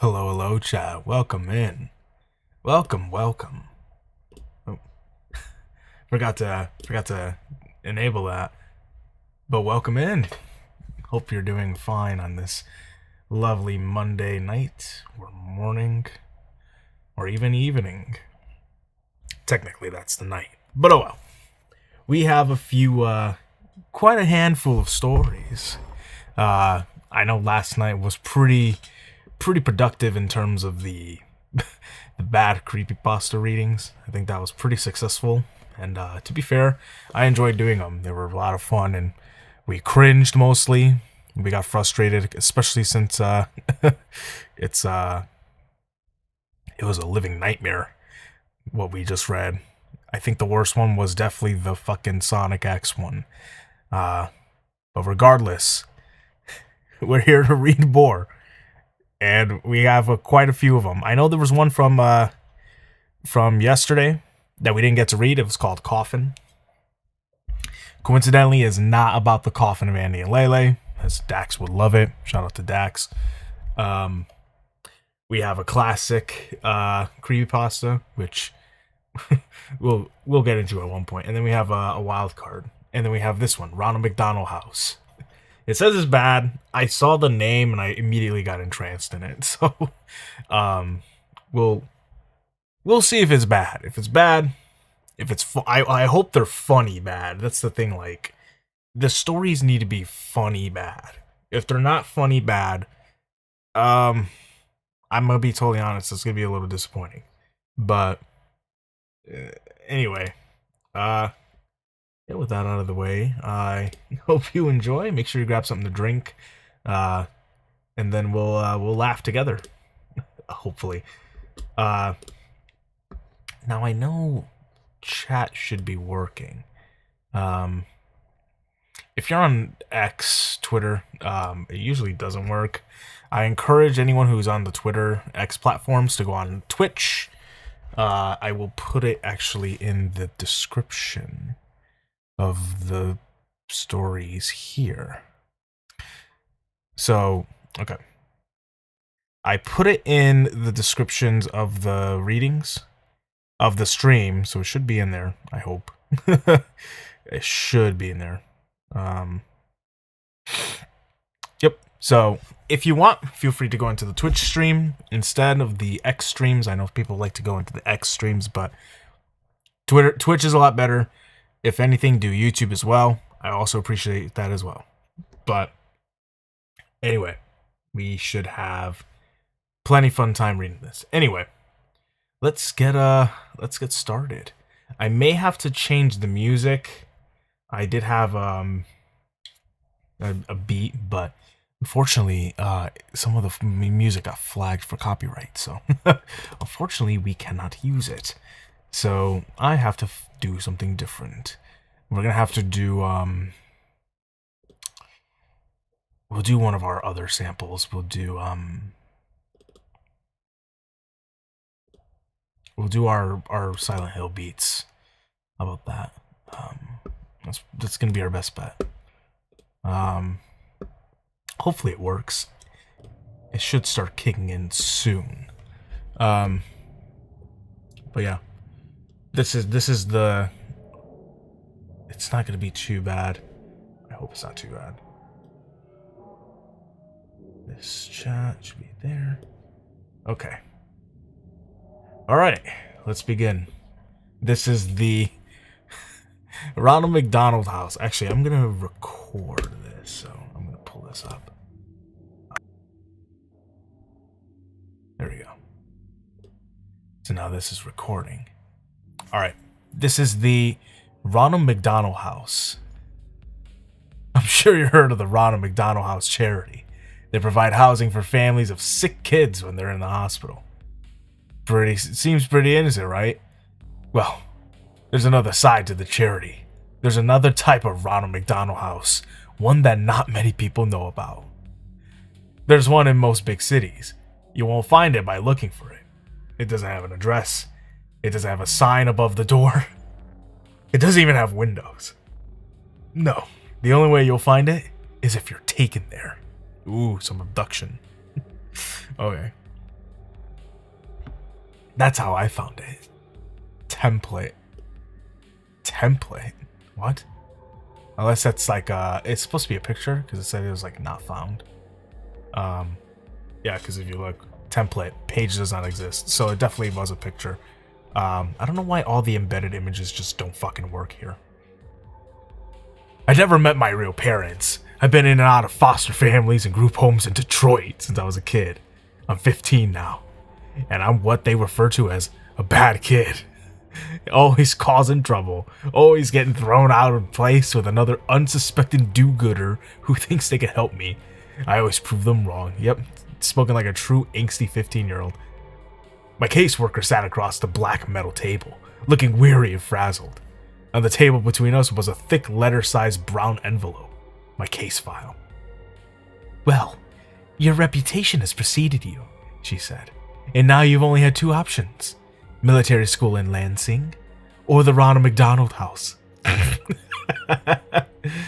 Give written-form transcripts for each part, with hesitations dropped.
Hello, chat. Welcome in. Welcome. Oh, forgot to enable that. But welcome in. Hope you're doing fine on this lovely Monday night or morning or even evening. Technically, that's the night. But oh well. We have a few, quite a handful of stories. I know last night was pretty productive in terms of the bad creepypasta readings. I think that was pretty successful, and to be fair, I enjoyed doing them. They were a lot of fun, and we cringed mostly. We got frustrated, especially since it was a living nightmare what we just read. I think the worst one was definitely the fucking Sonic X one. But regardless, we're here to read more. And we have quite a few of them. I know there was one from yesterday that we didn't get to read. It was called Coffin. Coincidentally, it's not about the coffin of Andy and Lele, as Dax would love it. Shout out to Dax. We have a classic creepypasta, which we'll get into at one point. And then we have a wild card. And then we have this one, Ronald McDonald House. It says it's bad. I saw the name and I immediately got entranced in it. So, we'll see if it's bad. If it's bad, if it's I hope they're funny bad. That's the thing. Like, the stories need to be funny bad. If they're not funny bad, I'm gonna be totally honest. It's gonna be a little disappointing. But anyway, with that out of the way, I hope you enjoy. Make sure you grab something to drink, and then we'll laugh together. Hopefully. Now I know chat should be working. If you're on X, Twitter, it usually doesn't work. I encourage anyone who's on the Twitter X platforms to go on Twitch. I will put it actually in the description of the stories here. So, okay. I put it in the descriptions of the readings of the stream, so it should be in there, I hope. It should be in there. Yep. So, if you want, feel free to go into the Twitch stream instead of the X streams. I know people like to go into the X streams, but Twitch is a lot better. If anything, do YouTube as well. I also appreciate that as well. But anyway, we should have plenty fun time reading this. Anyway, let's get started. I may have to change the music. I did have a beat, but unfortunately, some of the music got flagged for copyright. So unfortunately, we cannot use it. So I have to do something different. We're gonna have to do we'll do one of our other samples. We'll do our Silent Hill beats. How about that? That's gonna be our best bet. Hopefully it works. It should start kicking in soon. But yeah, this is the. It's not gonna be too bad. I hope it's not too bad. This chat should be there. Okay. All right, let's begin. This is the Ronald McDonald house. Actually, I'm gonna record this, so I'm gonna pull this up. There we go. So now this is recording. All right, this is the Ronald McDonald house. I'm sure you heard of the Ronald McDonald House charity. They provide housing for families of sick kids when they're in the hospital. Seems pretty innocent, right? Well, there's another side to the charity. There's another type of Ronald McDonald House, one that not many people know about. There's one in most big cities. You won't find it by looking for it. It doesn't have an address. It doesn't have a sign above the door. It doesn't even have windows. No, the only way you'll find it is if you're taken there. Ooh, some abduction. Okay. That's how I found it. Template. What? Unless that's like it's supposed to be a picture because it said it was like not found. Yeah, because if you look, template page does not exist, so it definitely was a picture. I don't know why all the embedded images just don't fucking work here. I never met my real parents. I've been in and out of foster families and group homes in Detroit since I was a kid. I'm 15 now, and I'm what they refer to as a bad kid. Always causing trouble, always getting thrown out of place with another unsuspecting do-gooder who thinks they can help me. I always prove them wrong. Yep, spoken like a true angsty 15-year-old. My caseworker sat across the black metal table, looking weary and frazzled. On the table between us was a thick letter-sized brown envelope, my case file. "Well, your reputation has preceded you," she said, "and now you've only had two options. Military school in Lansing, or the Ronald McDonald House."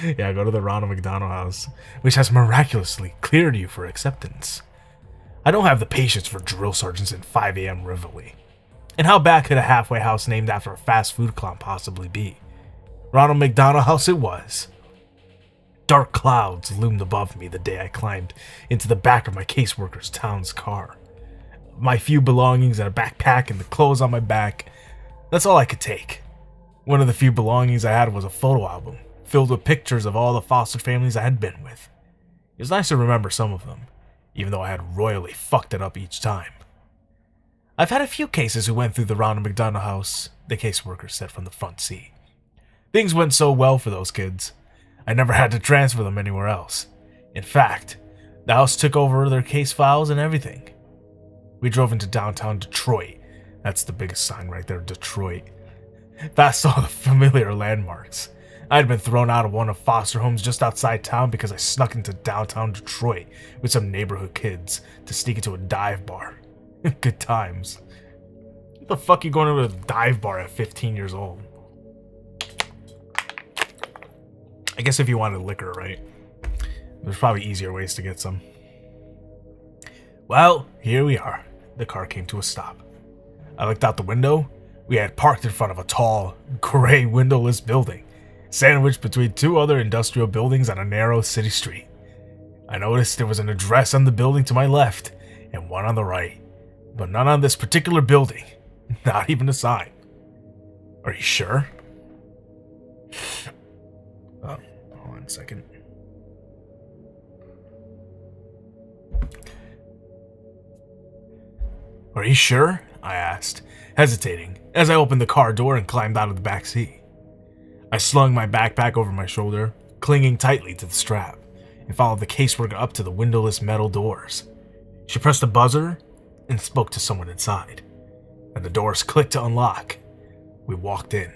Yeah, go to the Ronald McDonald House, which has miraculously cleared you for acceptance. I don't have the patience for drill sergeants in 5 a.m. reveille. And how bad could a halfway house named after a fast food clown possibly be? Ronald McDonald House it was. Dark clouds loomed above me the day I climbed into the back of my caseworker's town's car. My few belongings and a backpack and the clothes on my back, that's all I could take. One of the few belongings I had was a photo album, filled with pictures of all the foster families I had been with. It was nice to remember some of them, even though I had royally fucked it up each time. "I've had a few cases who went through the Ronald McDonald House," the caseworker said from the front seat. "Things went so well for those kids. I never had to transfer them anywhere else. In fact, the house took over their case files and everything." We drove into downtown Detroit. That's the biggest sign right there, Detroit. Past all the familiar landmarks. I had been thrown out of one of foster homes just outside town because I snuck into downtown Detroit with some neighborhood kids to sneak into a dive bar. Good times. What the fuck are you going to a dive bar at 15 years old? I guess if you wanted liquor, right? There's probably easier ways to get some. Well, here we are. The car came to a stop. I looked out the window. We had parked in front of a tall, gray, windowless building, sandwiched between two other industrial buildings on a narrow city street. I noticed there was an address on the building to my left and one on the right, but none on this particular building. Not even a sign. "Are you sure?" Oh, hold on a second. "Are you sure?" I asked, hesitating, as I opened the car door and climbed out of the back seat. I slung my backpack over my shoulder, clinging tightly to the strap, and followed the caseworker up to the windowless metal doors. She pressed a buzzer and spoke to someone inside, and the doors clicked to unlock. We walked in.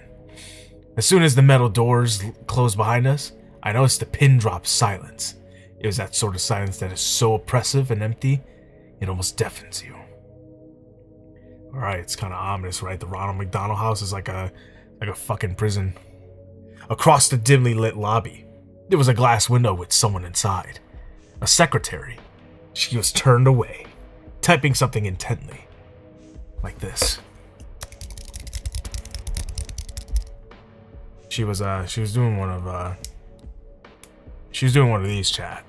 As soon as the metal doors closed behind us, I noticed a pin-drop silence. It was that sort of silence that is so oppressive and empty, it almost deafens you. Alright, it's kind of ominous, right? The Ronald McDonald house is like a fucking prison. Across the dimly lit lobby, there was a glass window with someone inside. A secretary. She was turned away, typing something intently. Like this. She was doing one of these, chat.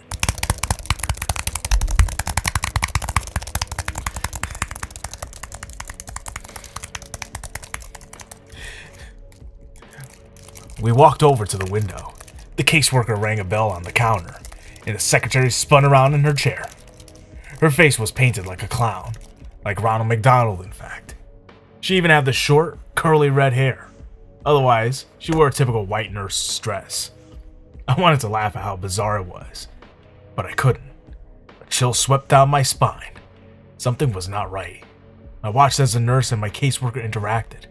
We walked over to the window. The caseworker rang a bell on the counter, and the secretary spun around in her chair. Her face was painted like a clown, like Ronald McDonald, in fact. She even had the short, curly red hair. Otherwise, she wore a typical white nurse dress. I wanted to laugh at how bizarre it was, but I couldn't. A chill swept down my spine. Something was not right. I watched as the nurse and my caseworker interacted.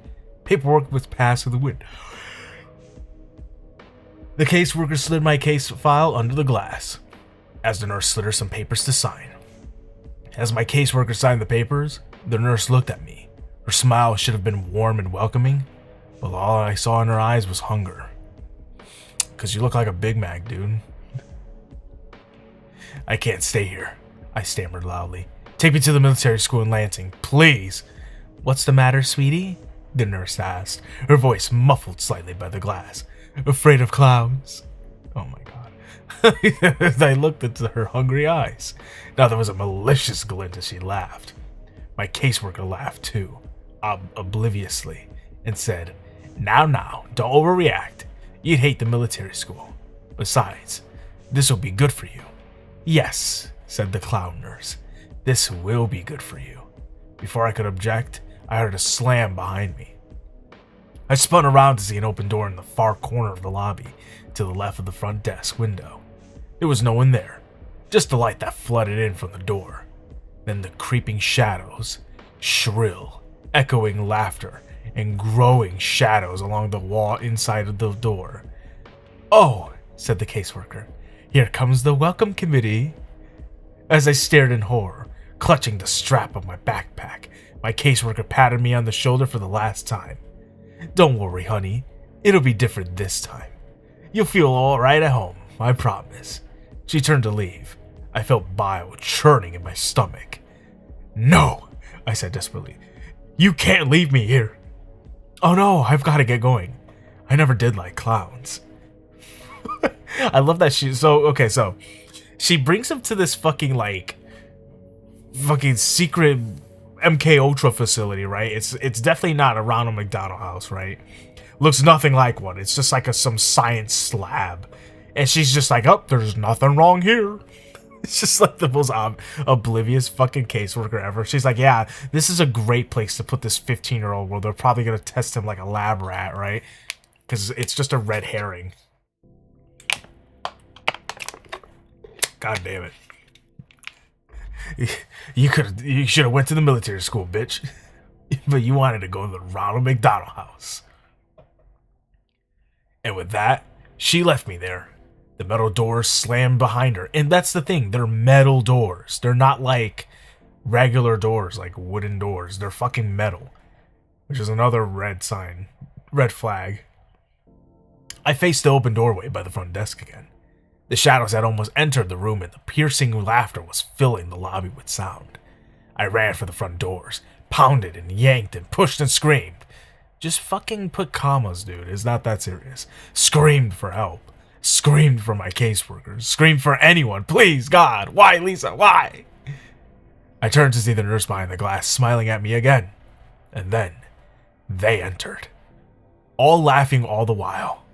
Paperwork was passed through the window. The caseworker slid my case file under the glass, as the nurse slid her some papers to sign. As my caseworker signed the papers, the nurse looked at me. Her smile should have been warm and welcoming, but all I saw in her eyes was hunger. "'Cause you look like a Big Mac, dude." "I can't stay here," I stammered loudly. "Take me to the military school in Lansing, please." "What's the matter, sweetie?" the nurse asked, her voice muffled slightly by the glass. "Afraid of clowns?" Oh my god. As I looked into her hungry eyes, now there was a malicious glint as she laughed. My caseworker laughed too, obliviously, and said, Now, don't overreact. You'd hate the military school. Besides, this will be good for you." "Yes," said the clown nurse. "This will be good for you." Before I could object, I heard a slam behind me. I spun around to see an open door in the far corner of the lobby, to the left of the front desk window. There was no one there, just the light that flooded in from the door. Then the creeping shadows, shrill, echoing laughter, and growing shadows along the wall inside of the door. "Oh," said the caseworker, "here comes the welcome committee." As I stared in horror, clutching the strap of my backpack, my caseworker patted me on the shoulder for the last time. "Don't worry, honey. It'll be different this time. You'll feel all right at home, I promise." She turned to leave. I felt bile churning in my stomach. "No," I said desperately. "You can't leave me here." "Oh no, I've got to get going. I never did like clowns." I love that so she brings him to this fucking secret MK Ultra facility, right? It's definitely not a Ronald McDonald house, right? Looks nothing like one. It's just like some science lab. And she's just like, "Oh, there's nothing wrong here." It's just like the most oblivious fucking caseworker ever. She's like, "Yeah, this is a great place to put this 15-year-old where they're probably going to test him like a lab rat, right? Because it's just a red herring." God damn it. You should have went to the military school, bitch. But you wanted to go to the Ronald McDonald house. And with that, she left me there. The metal doors slammed behind her. And that's the thing, they're metal doors. They're not like regular doors, like wooden doors. They're fucking metal. Which is another red flag. I faced the open doorway by the front desk again. The shadows had almost entered the room and the piercing laughter was filling the lobby with sound. I ran for the front doors, pounded and yanked and pushed and screamed. Just fucking put commas, dude. It's not that serious. Screamed for help. Screamed for my caseworkers. Screamed for anyone. Please, God. Why, Lisa? Why? I turned to see the nurse behind the glass smiling at me again. And then, they entered. All laughing all the while.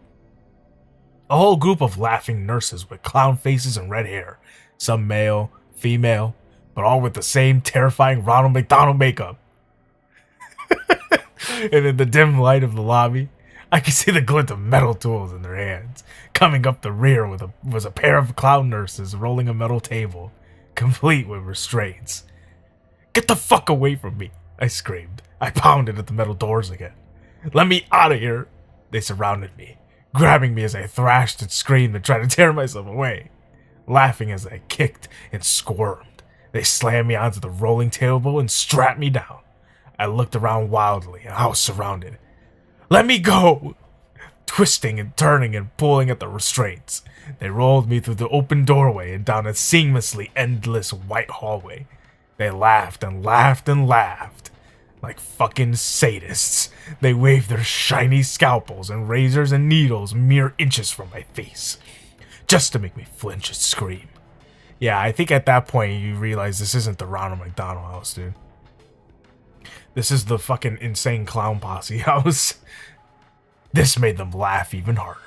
A whole group of laughing nurses with clown faces and red hair. Some male, female, but all with the same terrifying Ronald McDonald makeup. And in the dim light of the lobby, I could see the glint of metal tools in their hands. Coming up the rear was a pair of clown nurses rolling a metal table, complete with restraints. "Get the fuck away from me!" I screamed. I pounded at the metal doors again. "Let me out of here!" They surrounded me, grabbing me as I thrashed and screamed and tried to tear myself away. laughing as I kicked and squirmed. They slammed me onto the rolling table and strapped me down. I looked around wildly, and I was surrounded. "Let me go!" Twisting and turning and pulling at the restraints. They rolled me through the open doorway and down a seamlessly endless white hallway. They laughed and laughed and laughed. Like fucking sadists, they waved their shiny scalpels and razors and needles mere inches from my face, just to make me flinch and scream. Yeah, I think at that point you realize this isn't the Ronald McDonald house, dude. This is the fucking insane clown posse house. This made them laugh even harder.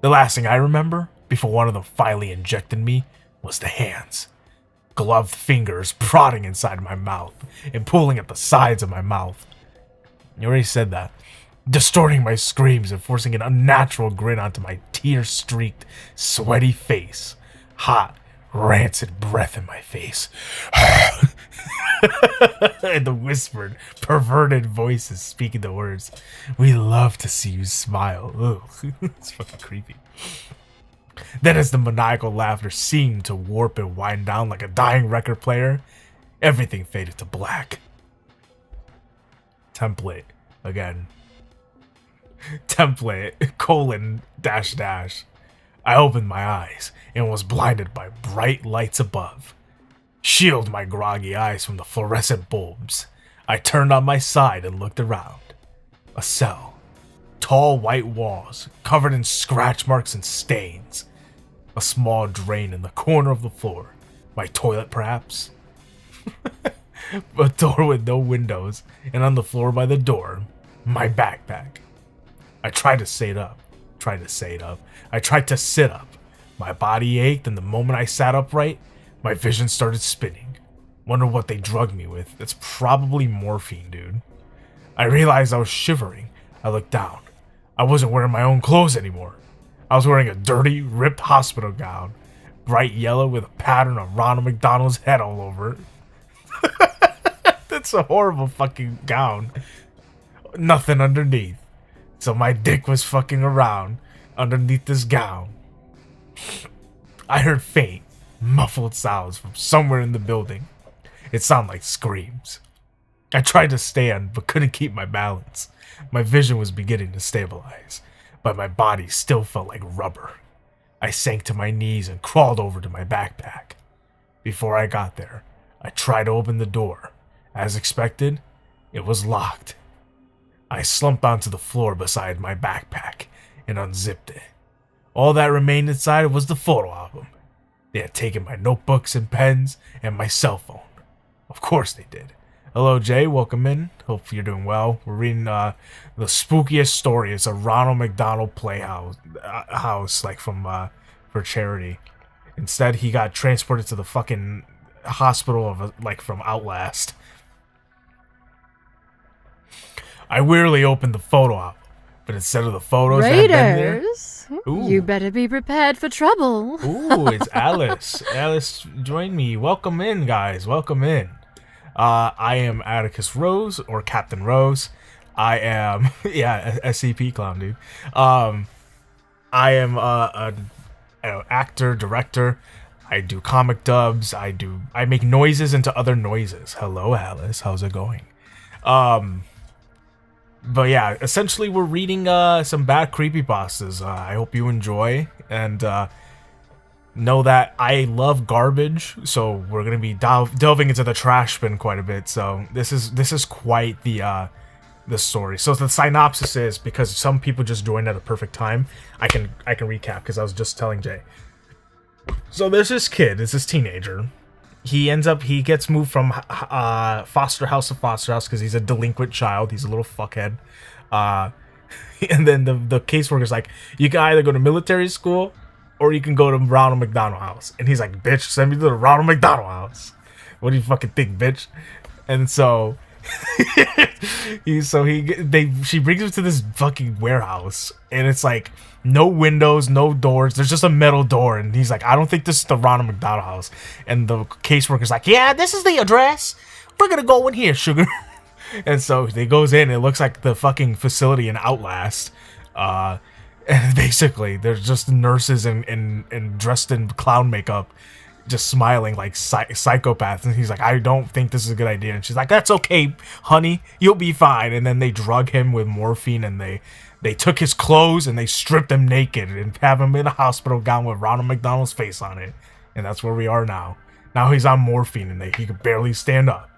The last thing I remember, before one of them finally injected me, was the hands. Gloved fingers prodding inside my mouth and pulling at the sides of my mouth. You already said that. Distorting my screams and forcing an unnatural grin onto my tear-streaked, sweaty face. Hot, rancid breath in my face. And the whispered, perverted voices speaking the words, "We love to see you smile." Ugh, it's fucking creepy. Then as the maniacal laughter seemed to warp and wind down like a dying record player, everything faded to black. Template. Again. Template. Colon. Dash dash. I opened my eyes and was blinded by bright lights above. Shield my groggy eyes from the fluorescent bulbs. I turned on my side and looked around. A cell. Tall white walls, covered in scratch marks and stains. A small drain in the corner of the floor. My toilet, perhaps? A door with no windows, and on the floor by the door, my backpack. I tried to sit up. I tried to sit up. My body ached, and the moment I sat upright, my vision started spinning. Wonder what they drugged me with. It's probably morphine, dude. I realized I was shivering. I looked down. I wasn't wearing my own clothes anymore. I was wearing a dirty, ripped hospital gown. Bright yellow with a pattern of Ronald McDonald's head all over it. That's a horrible fucking gown. Nothing underneath. So my dick was fucking around underneath this gown. I heard faint, muffled sounds from somewhere in the building. It sounded like screams. I tried to stand, but couldn't keep my balance. My vision was beginning to stabilize, but my body still felt like rubber. I sank to my knees and crawled over to my backpack. Before I got there, I tried to open the door. As expected, it was locked. I slumped onto the floor beside my backpack and unzipped it. All that remained inside was the photo album. They had taken my notebooks and pens and my cell phone. Of course they did. Hello, Jay. Welcome in. Hope you're doing well. We're reading the spookiest story. It's a Ronald McDonald playhouse, house, like from for charity. Instead, he got transported to the fucking hospital of like from Outlast. I wearily opened the photo album, but instead of the photos that had been there, you better be prepared for trouble. Ooh, it's Alice. Alice, join me. Welcome in, guys. Welcome in. I am Atticus Rose, or Captain Rose. I am, yeah, SCP clown, dude. I am an actor, director. I do comic dubs. I make noises into other noises. Hello, Alice. How's it going? But yeah, essentially we're reading some bad creepypastas. I hope you enjoy, and know that I love garbage, so we're gonna be delving into the trash bin quite a bit. So this is quite the story. So the synopsis is, because some people just joined at a perfect time, I can recap because I was just telling Jay. So there's this kid, it's this teenager. He gets moved from foster house to foster house because he's a delinquent child. He's a little fuckhead. And then the caseworker's like, you can either go to military school or you can go to Ronald McDonald house. And he's like, bitch, send me to the Ronald McDonald house. What do you fucking think, bitch? And so she brings him to this fucking warehouse, and it's like no windows, no doors. There's just a metal door, and he's like, I don't think this is the Ronald McDonald house. And the caseworker's like, yeah, this is the address. We're gonna go in here, sugar. And so he goes in. It looks like the fucking facility in Outlast. And basically, there's just nurses and dressed in clown makeup, just smiling like psychopaths. And he's like, I don't think this is a good idea. And she's like, that's okay, honey, you'll be fine. And then they drug him with morphine, and they took his clothes and they stripped him naked and have him in a hospital gown with Ronald McDonald's face on it. And that's where we are now. Now he's on morphine and he could barely stand up.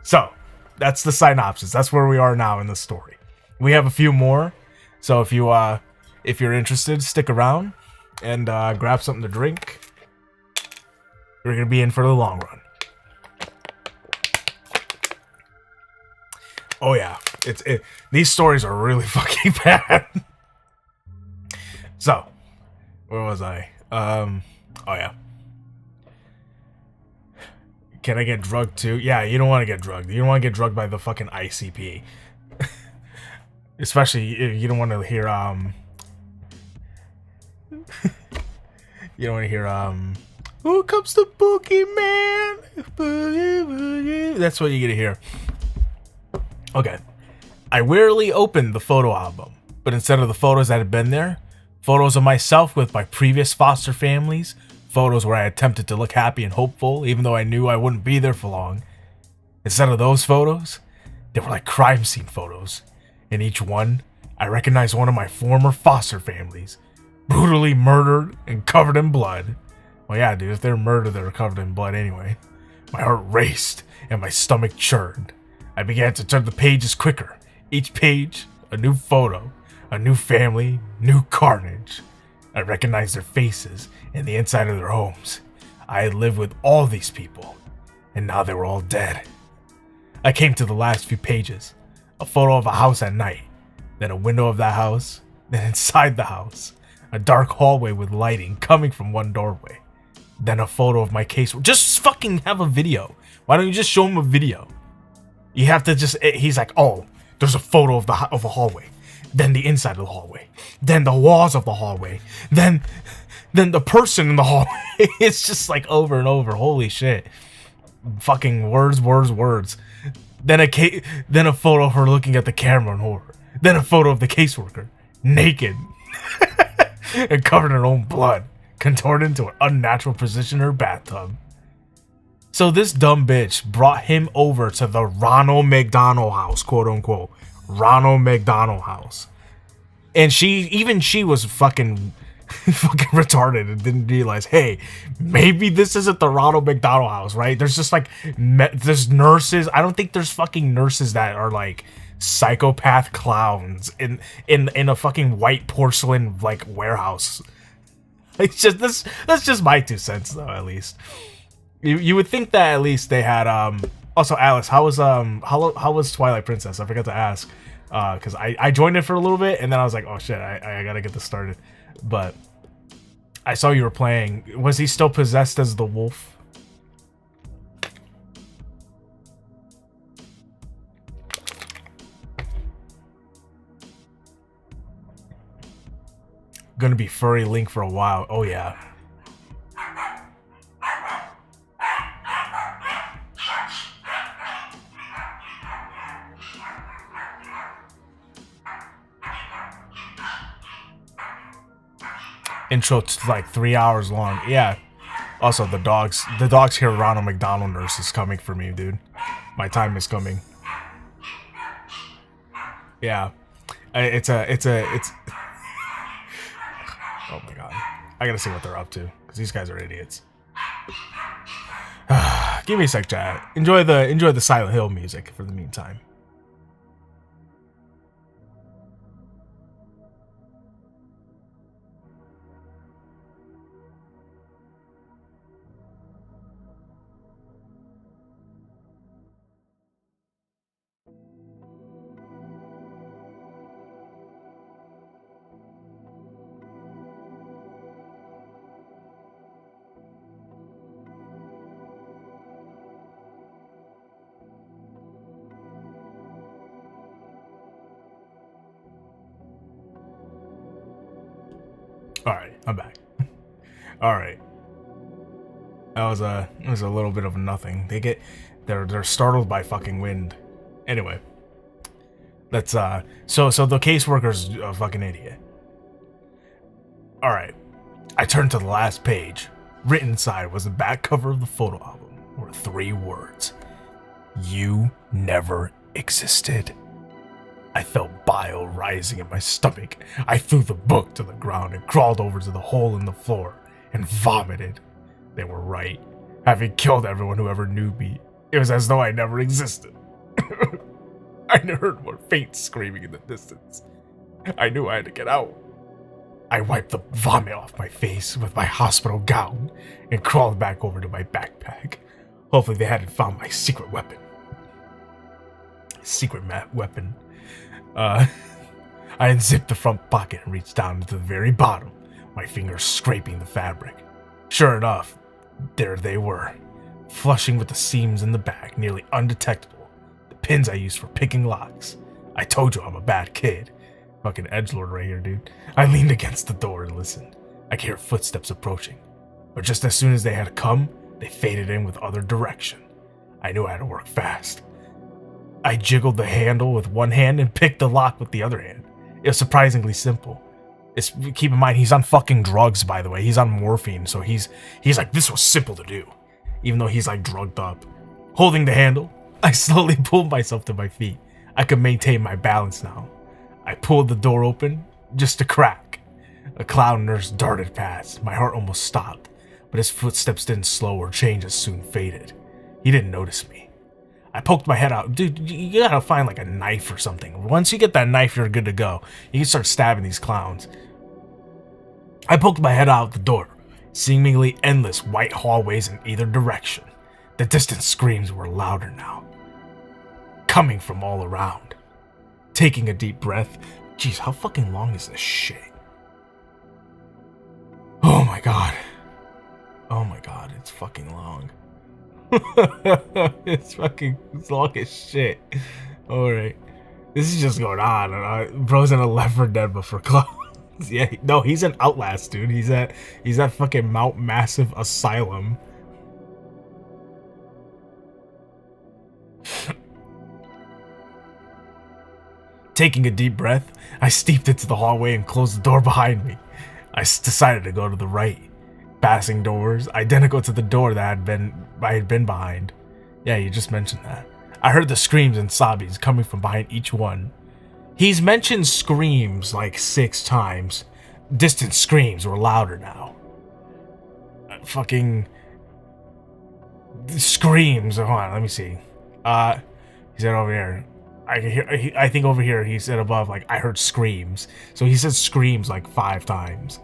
So, that's the synopsis. That's where we are now in the story. We have a few more. So if you're interested, stick around and grab something to drink. We're gonna be in for the long run. Oh yeah, these stories are really fucking bad. So, where was I? Oh yeah. Can I get drugged too? Yeah, you don't want to get drugged. You don't want to get drugged by the fucking ICP. Especially, you don't want to hear, you don't want to hear, who comes the boogeyman? That's what you get to hear. Okay. I rarely opened the photo album, but instead of the photos that had been there, photos of myself with my previous foster families, photos where I attempted to look happy and hopeful, even though I knew I wouldn't be there for long. Instead of those photos, they were like crime scene photos. In each one, I recognized one of my former foster families, brutally murdered and covered in blood. Well, yeah, dude, if they're murdered, they're covered in blood anyway. My heart raced and my stomach churned. I began to turn the pages quicker. Each page, a new photo, a new family, new carnage. I recognized their faces and the inside of their homes. I had lived with all these people, and now they were all dead. I came to the last few pages. A photo of a house at night, then a window of that house, then inside the house, a dark hallway with lighting coming from one doorway, then a photo of my case. Just fucking have a video. Why don't you just show him a video? You have to just, he's like, oh, there's a photo of a hallway, then the inside of the hallway, then the walls of the hallway, then the person in the hallway. It's just like over and over. Holy shit. Fucking words. Then a photo of her looking at the camera in horror. Then a photo of the caseworker, naked and covered in her own blood, contorted into an unnatural position in her bathtub. So this dumb bitch brought him over to the Ronald McDonald house, quote unquote, Ronald McDonald house, and she was fucking retarded and didn't realize, hey, maybe this isn't the Ronald McDonald house, right? There's just like there's nurses. I don't think there's fucking nurses that are like psychopath clowns in a fucking white porcelain like warehouse. It's just that's just my 2 cents though. At least you would think that at least they had also Alice, how was Twilight Princess? I forgot to ask because I joined it for a little bit and then I was like, oh shit, I gotta get this started. But I saw you were playing. Was he still possessed as the wolf? Gonna be furry Link for a while. Oh yeah. Intro to like 3 hours long. Yeah. Also, the dogs hear Ronald McDonald nurse is coming for me, dude. My time is coming. Yeah. It's oh my god. I gotta see what they're up to because these guys are idiots. Give me a sec, chat. Enjoy the Silent Hill music for the meantime. Alright, I'm back. Alright. That was a little bit of nothing. They're startled by fucking wind. Anyway. Let's so the caseworker's a fucking idiot. Alright, I turned to the last page. Written inside was the back cover of the photo album, were 3 words. You never existed. I felt bile rising in my stomach. I threw the book to the ground and crawled over to the hole in the floor and vomited. They were right. Having killed everyone who ever knew me, it was as though I never existed. I heard more faint screaming in the distance. I knew I had to get out. I wiped the vomit off my face with my hospital gown and crawled back over to my backpack. Hopefully they hadn't found my secret weapon. Weapon. I unzipped the front pocket and reached down to the very bottom, my fingers scraping the fabric. Sure enough, there they were, flushing with the seams in the back, nearly undetectable. The pins I used for picking locks. I told you I'm a bad kid. Fucking edgelord right here, dude. I leaned against the door and listened. I could hear footsteps approaching. But just as soon as they had come, they faded in with other direction. I knew I had to work fast. I jiggled the handle with one hand and picked the lock with the other hand. It was surprisingly simple. Keep in mind, he's on fucking drugs, by the way. He's on morphine, so he's like, this was simple to do. Even though he's like drugged up. Holding the handle, I slowly pulled myself to my feet. I could maintain my balance now. I pulled the door open, just a crack. A clown nurse darted past. My heart almost stopped, but his footsteps didn't slow or change as soon faded. He didn't notice me. I poked my head out. Dude, you gotta find like a knife or something. Once you get that knife, you're good to go. You can start stabbing these clowns. I poked my head out the door. Seemingly endless white hallways in either direction. The distant screams were louder now, coming from all around. Taking a deep breath. Jeez, how fucking long is this shit? Oh my god. Oh my god, it's fucking long. It's long as shit. Alright. This is just going on. Bro's in a Left 4 Dead but for clowns. Yeah, no, he's an Outlast, dude. He's at fucking Mount Massive Asylum. Taking a deep breath, I stepped into the hallway and closed the door behind me. I decided to go to the right, passing doors identical to the door that I had been behind. Yeah, you just mentioned that. I heard the screams and sobbies coming from behind each one. He's mentioned screams like 6 times. Distant screams were louder now. Fucking screams. Hold on, let me see. He said over here. I can hear. I think over here he said above, like, I heard screams. So he said screams like 5 times.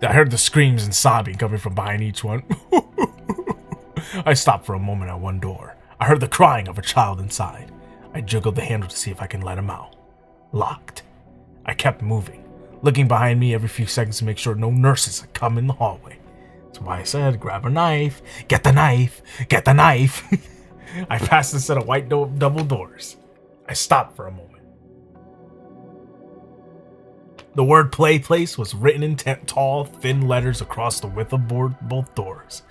I heard the screams and sobbing coming from behind each one. I stopped for a moment at one door. I heard the crying of a child inside. I jiggled the handle to see if I can let him out. Locked. I kept moving, looking behind me every few seconds to make sure no nurses had come in the hallway. That's why I said, grab a knife, get the knife, get the knife. I passed a set of white double doors. I stopped for a moment. The word play place was written in tall, thin letters across the width of both doors.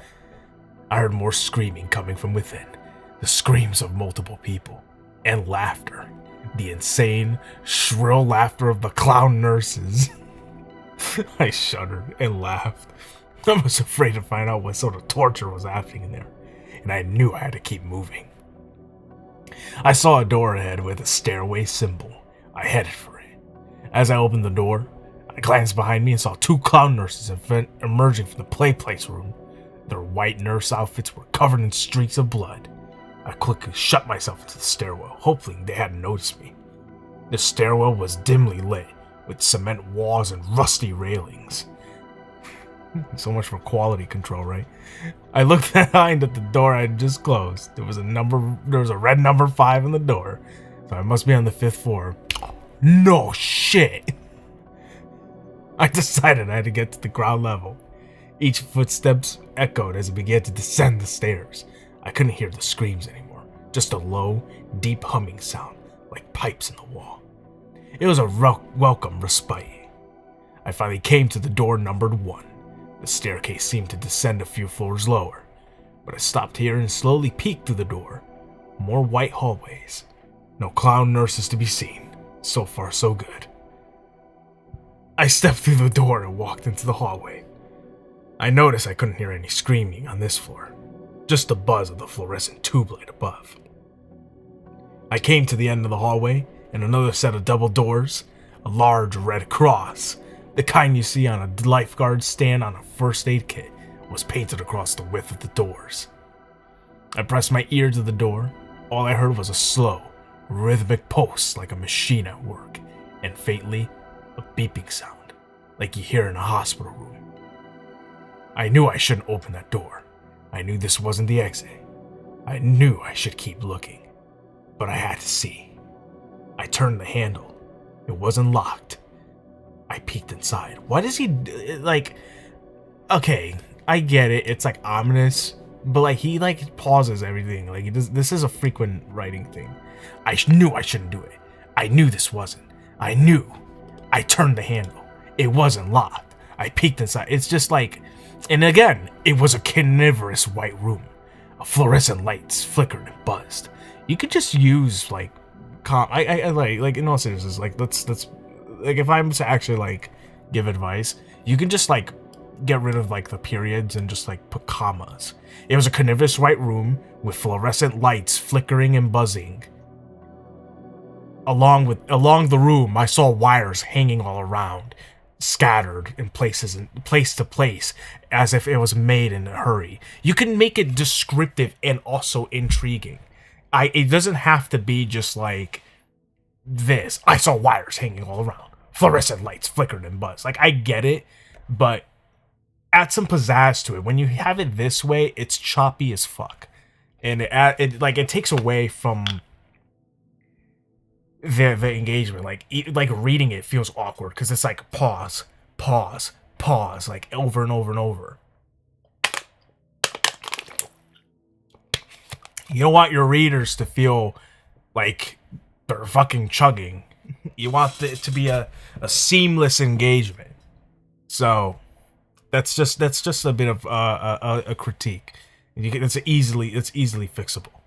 I heard more screaming coming from within. The screams of multiple people. And laughter. The insane, shrill laughter of the clown nurses. I shuddered and laughed. I was afraid to find out what sort of torture was happening in there, and I knew I had to keep moving. I saw a door ahead with a stairway symbol. I headed for it. As I opened the door, I glanced behind me and saw 2 clown nurses emerging from the play place room. Their white nurse outfits were covered in streaks of blood. I quickly shut myself into the stairwell, hoping they hadn't noticed me. The stairwell was dimly lit, with cement walls and rusty railings. So much for quality control, right? I looked behind at the door I had just closed. There was a red number 5 on the door, so I must be on the 5th floor. No shit! I decided I had to get to the ground level. Each footsteps echoed as I began to descend the stairs. I couldn't hear the screams anymore, just a low, deep humming sound, like pipes in the wall. It was a welcome respite. I finally came to the door numbered 1. The staircase seemed to descend a few floors lower, but I stopped here and slowly peeked through the door. More white hallways. No clown nurses to be seen. So far, so good. I stepped through the door and walked into the hallway. I noticed I couldn't hear any screaming on this floor, just the buzz of the fluorescent tube light above. I came to the end of the hallway and another set of double doors, a large red cross, the kind you see on a lifeguard stand on a first aid kit, was painted across the width of the doors. I pressed my ear to the door. All I heard was a slow, rhythmic pulse like a machine at work, and faintly, a beeping sound, like you hear in a hospital room. I knew I shouldn't open that door. I knew this wasn't the exit. I knew I should keep looking, but I had to see. I turned the handle. It wasn't locked. I peeked inside. Why does he, like, okay, I get it, it's like ominous, but like he like pauses everything. Like this is a frequent writing thing. I knew I shouldn't do it. I knew this wasn't. I knew. I turned the handle. It wasn't locked. I peeked inside. It's just like, and again, it was a carnivorous white room. Fluorescent lights flickered and buzzed. You could just use like, I like in all seriousness, like let's like if I'm to actually like give advice, you can just like get rid of like the periods and just like put commas. It was a carnivorous white room with fluorescent lights flickering and buzzing. Along the room, I saw wires hanging all around, scattered in places and place to place, as if it was made in a hurry. You can make it descriptive and also intriguing. It doesn't have to be just like this. I saw wires hanging all around, fluorescent lights flickered and buzzed. Like I get it, but add some pizzazz to it. When you have it this way, it's choppy as fuck, and it takes away from the engagement. Like reading it feels awkward because it's like pause, like over and over and over. You don't want your readers to feel like they're fucking chugging. You want it to be a seamless engagement. So that's just a bit of a critique. It's easily fixable.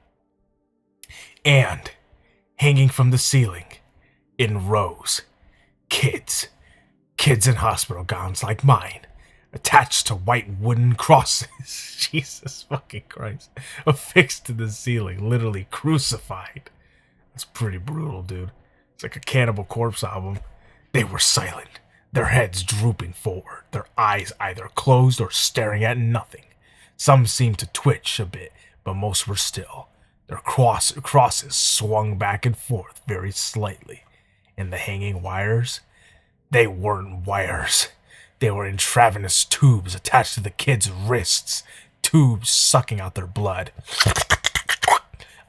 And hanging from the ceiling, in rows, kids in hospital gowns like mine, attached to white wooden crosses. Jesus fucking Christ. Affixed to the ceiling, literally crucified. That's pretty brutal, dude. It's like a Cannibal Corpse album. They were silent, their heads drooping forward, their eyes either closed or staring at nothing. Some seemed to twitch a bit, but most were still. Their crosses swung back and forth very slightly. And the hanging wires? They weren't wires. They were intravenous tubes attached to the kids' wrists. Tubes sucking out their blood.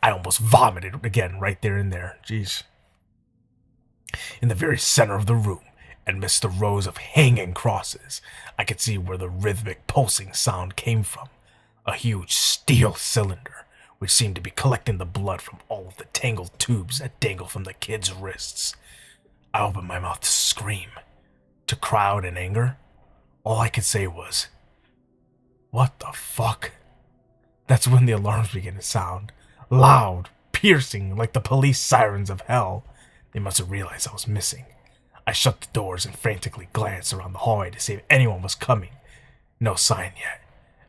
I almost vomited again right there and there. Jeez. In the very center of the room, amidst the rows of hanging crosses, I could see where the rhythmic pulsing sound came from. A huge steel cylinder, which seemed to be collecting the blood from all of the tangled tubes that dangle from the kids' wrists. I opened my mouth to scream, to cry out in anger. All I could say was, "What the fuck?" That's when the alarms began to sound, loud, piercing, like the police sirens of hell. They must have realized I was missing. I shut the doors and frantically glanced around the hallway to see if anyone was coming. No sign yet.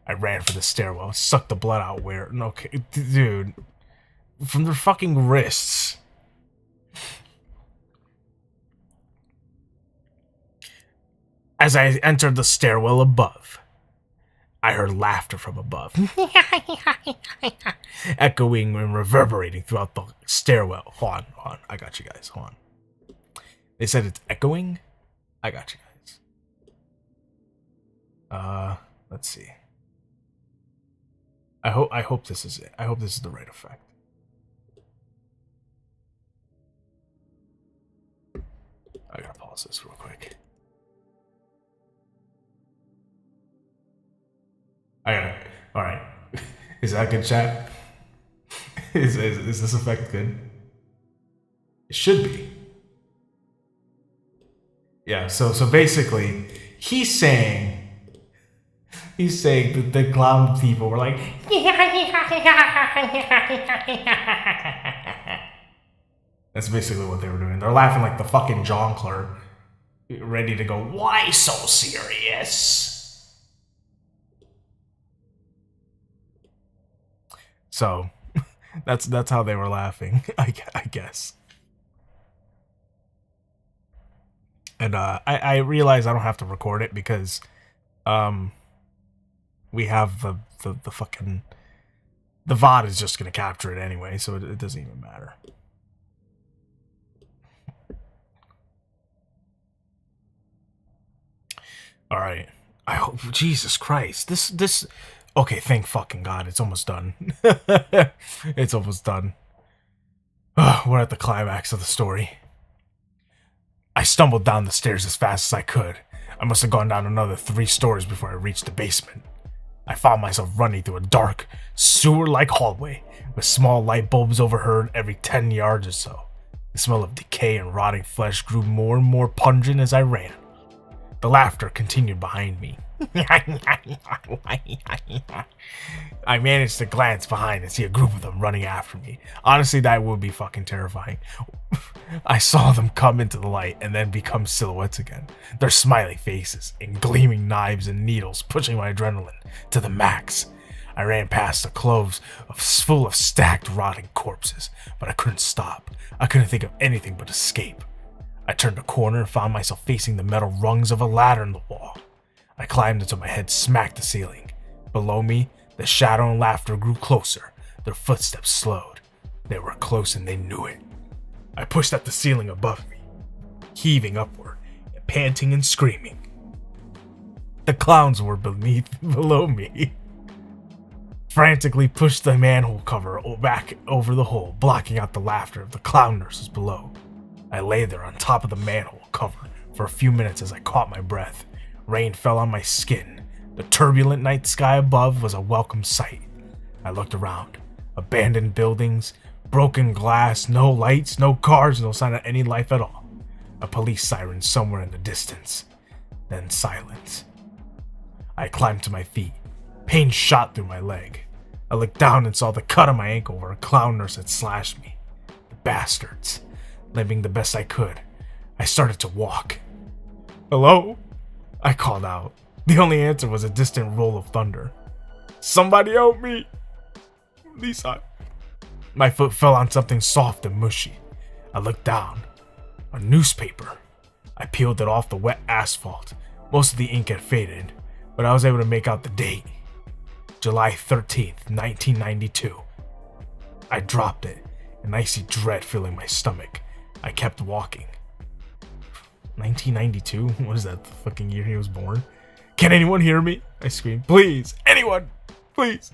I ran for the stairwell, sucked the blood out where... No, dude. From their fucking wrists. As I entered the stairwell above, I heard laughter from above. Echoing and reverberating throughout the stairwell. Hold on. I got you guys. Hold on. They said it's echoing? I got you guys. Let's see. I hope this is it. I hope this is the right effect. I gotta pause this real quick. Alright. Is that good, chat? Is this effect good? It should be. Yeah, so basically, he's saying that the clown people were like, That's basically what they were doing. They're laughing like the fucking jongleur, ready to go, why so serious? So, that's how they were laughing, I guess. And I realize I don't have to record it because we have the fucking... The VOD is just going to capture it anyway, so it doesn't even matter. Alright. I hope... Jesus Christ. This... Okay, thank fucking God. It's almost done. It's almost done. We're at the climax of the story. I stumbled down the stairs as fast as I could. I must have gone down another 3 stories before I reached the basement. I found myself running through a dark, sewer-like hallway with small light bulbs overhead every 10 yards or so. The smell of decay and rotting flesh grew more and more pungent as I ran. The laughter continued behind me. I managed to glance behind and see a group of them running after me. Honestly, that would be fucking terrifying. I saw them come into the light and then become silhouettes again. Their smiling faces and gleaming knives and needles pushing my adrenaline to the max. I ran past the cloves full of stacked, rotting corpses, but I couldn't stop. I couldn't think of anything but escape. I turned a corner and found myself facing the metal rungs of a ladder in the wall. I climbed until my head smacked the ceiling. Below me, the shadow and laughter grew closer. Their footsteps slowed. They were close and they knew it. I pushed at the ceiling above me, heaving upward, and panting and screaming. The clowns were below me. Frantically pushed the manhole cover back over the hole, blocking out the laughter of the clown nurses below. I lay there on top of the manhole cover for a few minutes as I caught my breath. Rain fell on my skin. The turbulent night sky above was a welcome sight. I looked around. Abandoned buildings, broken glass, no lights, no cars, no sign of any life at all. A police siren somewhere in the distance. Then silence. I climbed to my feet. Pain shot through my leg. I looked down and saw the cut on my ankle where a clown nurse had slashed me. The bastards. Limping the best I could, I started to walk. Hello? I called out. The only answer was a distant roll of thunder. Somebody help me! Lisa. My foot fell on something soft and mushy. I looked down. A newspaper. I peeled it off the wet asphalt. Most of the ink had faded, but I was able to make out the date. July 13th, 1992. I dropped it, an icy dread filling my stomach. I kept walking. 1992? What is that, the fucking year he was born? Can anyone hear me? I screamed. Please! Anyone! Please!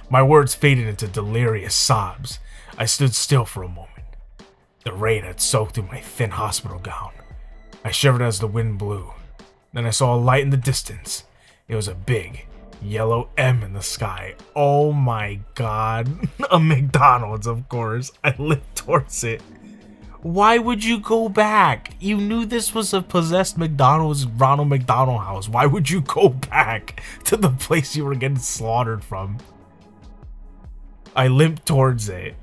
My words faded into delirious sobs. I stood still for a moment. The rain had soaked through my thin hospital gown. I shivered as the wind blew. Then I saw a light in the distance. It was a big, yellow M in the sky. Oh my god. A McDonald's, of course. I limped towards it. Why would you go back? You knew this was a possessed McDonald's, Ronald McDonald house. Why would you go back to the place you were getting slaughtered from? I limped towards it.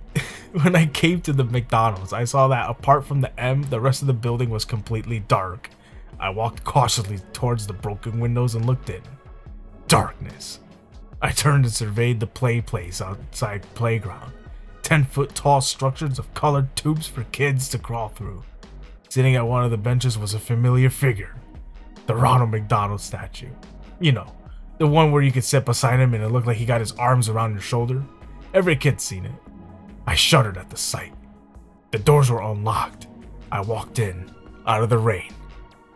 When I came to the McDonald's, I saw that apart from the M, the rest of the building was completely dark. I walked cautiously towards the broken windows and looked in. Darkness. I turned and surveyed the place outside playground. 10-foot tall structures of colored tubes for kids to crawl through. Sitting at one of the benches was a familiar figure. The Ronald McDonald statue. You know, the one where you could sit beside him and it looked like he got his arms around your shoulder. Every kid's seen it. I shuddered at the sight. The doors were unlocked. I walked in, out of the rain.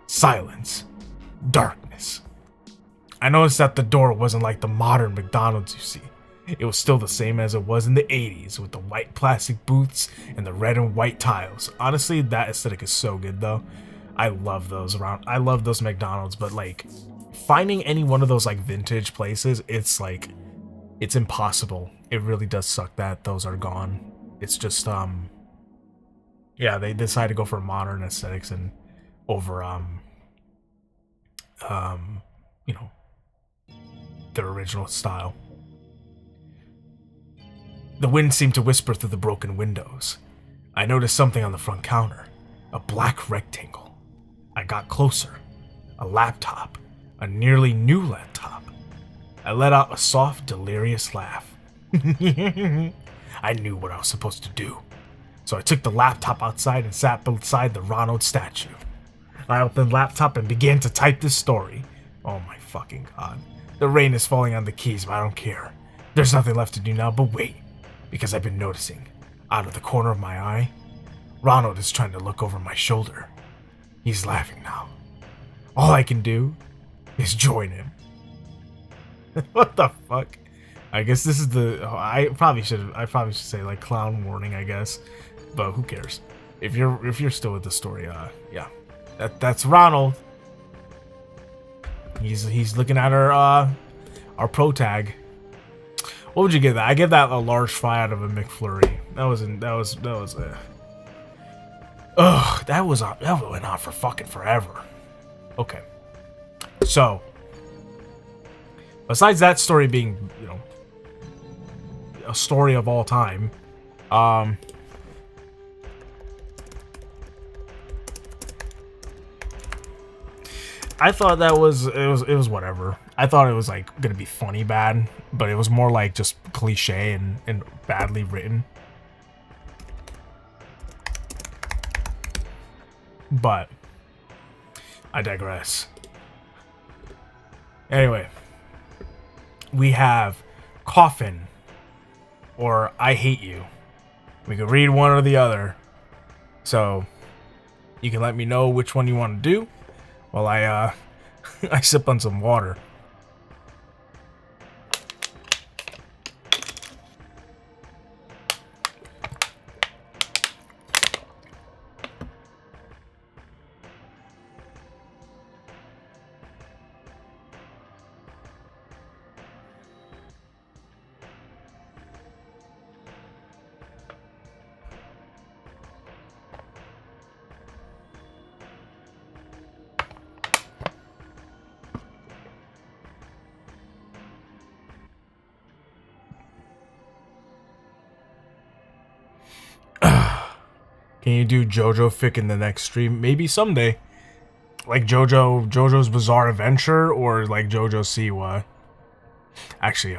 Silence. Darkness. I noticed that the door wasn't like the modern McDonald's you see. It was still the same as it was in the 80s, with the white plastic booths and the red and white tiles. Honestly, that aesthetic is so good though. I love those around. I love those McDonald's, but like finding any one of those like vintage places, it's like it's impossible. It really does suck that those are gone. It's just yeah, they decided to go for modern aesthetics and over you know, their original style. The wind seemed to whisper through the broken windows. I noticed something on the front counter. A black rectangle. I got closer. A laptop. A nearly new laptop. I let out a soft, delirious laugh. I knew what I was supposed to do. So I took the laptop outside and sat beside the Ronald statue. I opened the laptop and began to type this story. Oh my fucking god. The rain is falling on the keys, but I don't care. There's nothing left to do now but wait. Because I've been noticing, out of the corner of my eye, Ronald is trying to look over my shoulder. He's laughing now. All I can do is join him. What the fuck? I guess this is the... I probably should say like clown warning, I guess. But who cares? If you're still with the story, yeah. That's Ronald. He's looking at our pro tag. What would you give that? I give that a large fry out of a McFlurry. That went on for fucking forever. Okay. So, besides that story being, you know, a story of all time, I thought that was it was whatever. I thought it was like gonna be funny bad, but it was more like just cliche and badly written. But I digress. Anyway, we have Coffin or I Hate You. We could read one or the other. So you can let me know which one you want to do while I I sip on some water. Can you do JoJo fic in the next stream? Maybe someday. Like JoJo's Bizarre Adventure or like JoJo Siwa. Actually,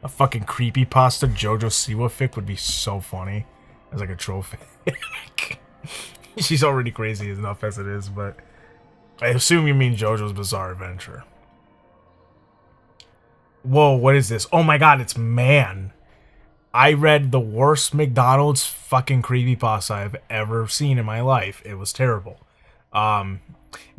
a fucking creepypasta JoJo Siwa fic would be so funny. As like a trophy. She's already crazy enough as it is, but I assume you mean JoJo's Bizarre Adventure. Whoa, what is this? Oh my god, it's Man. I read the worst McDonald's fucking creepypasta I've ever seen in my life. It was terrible.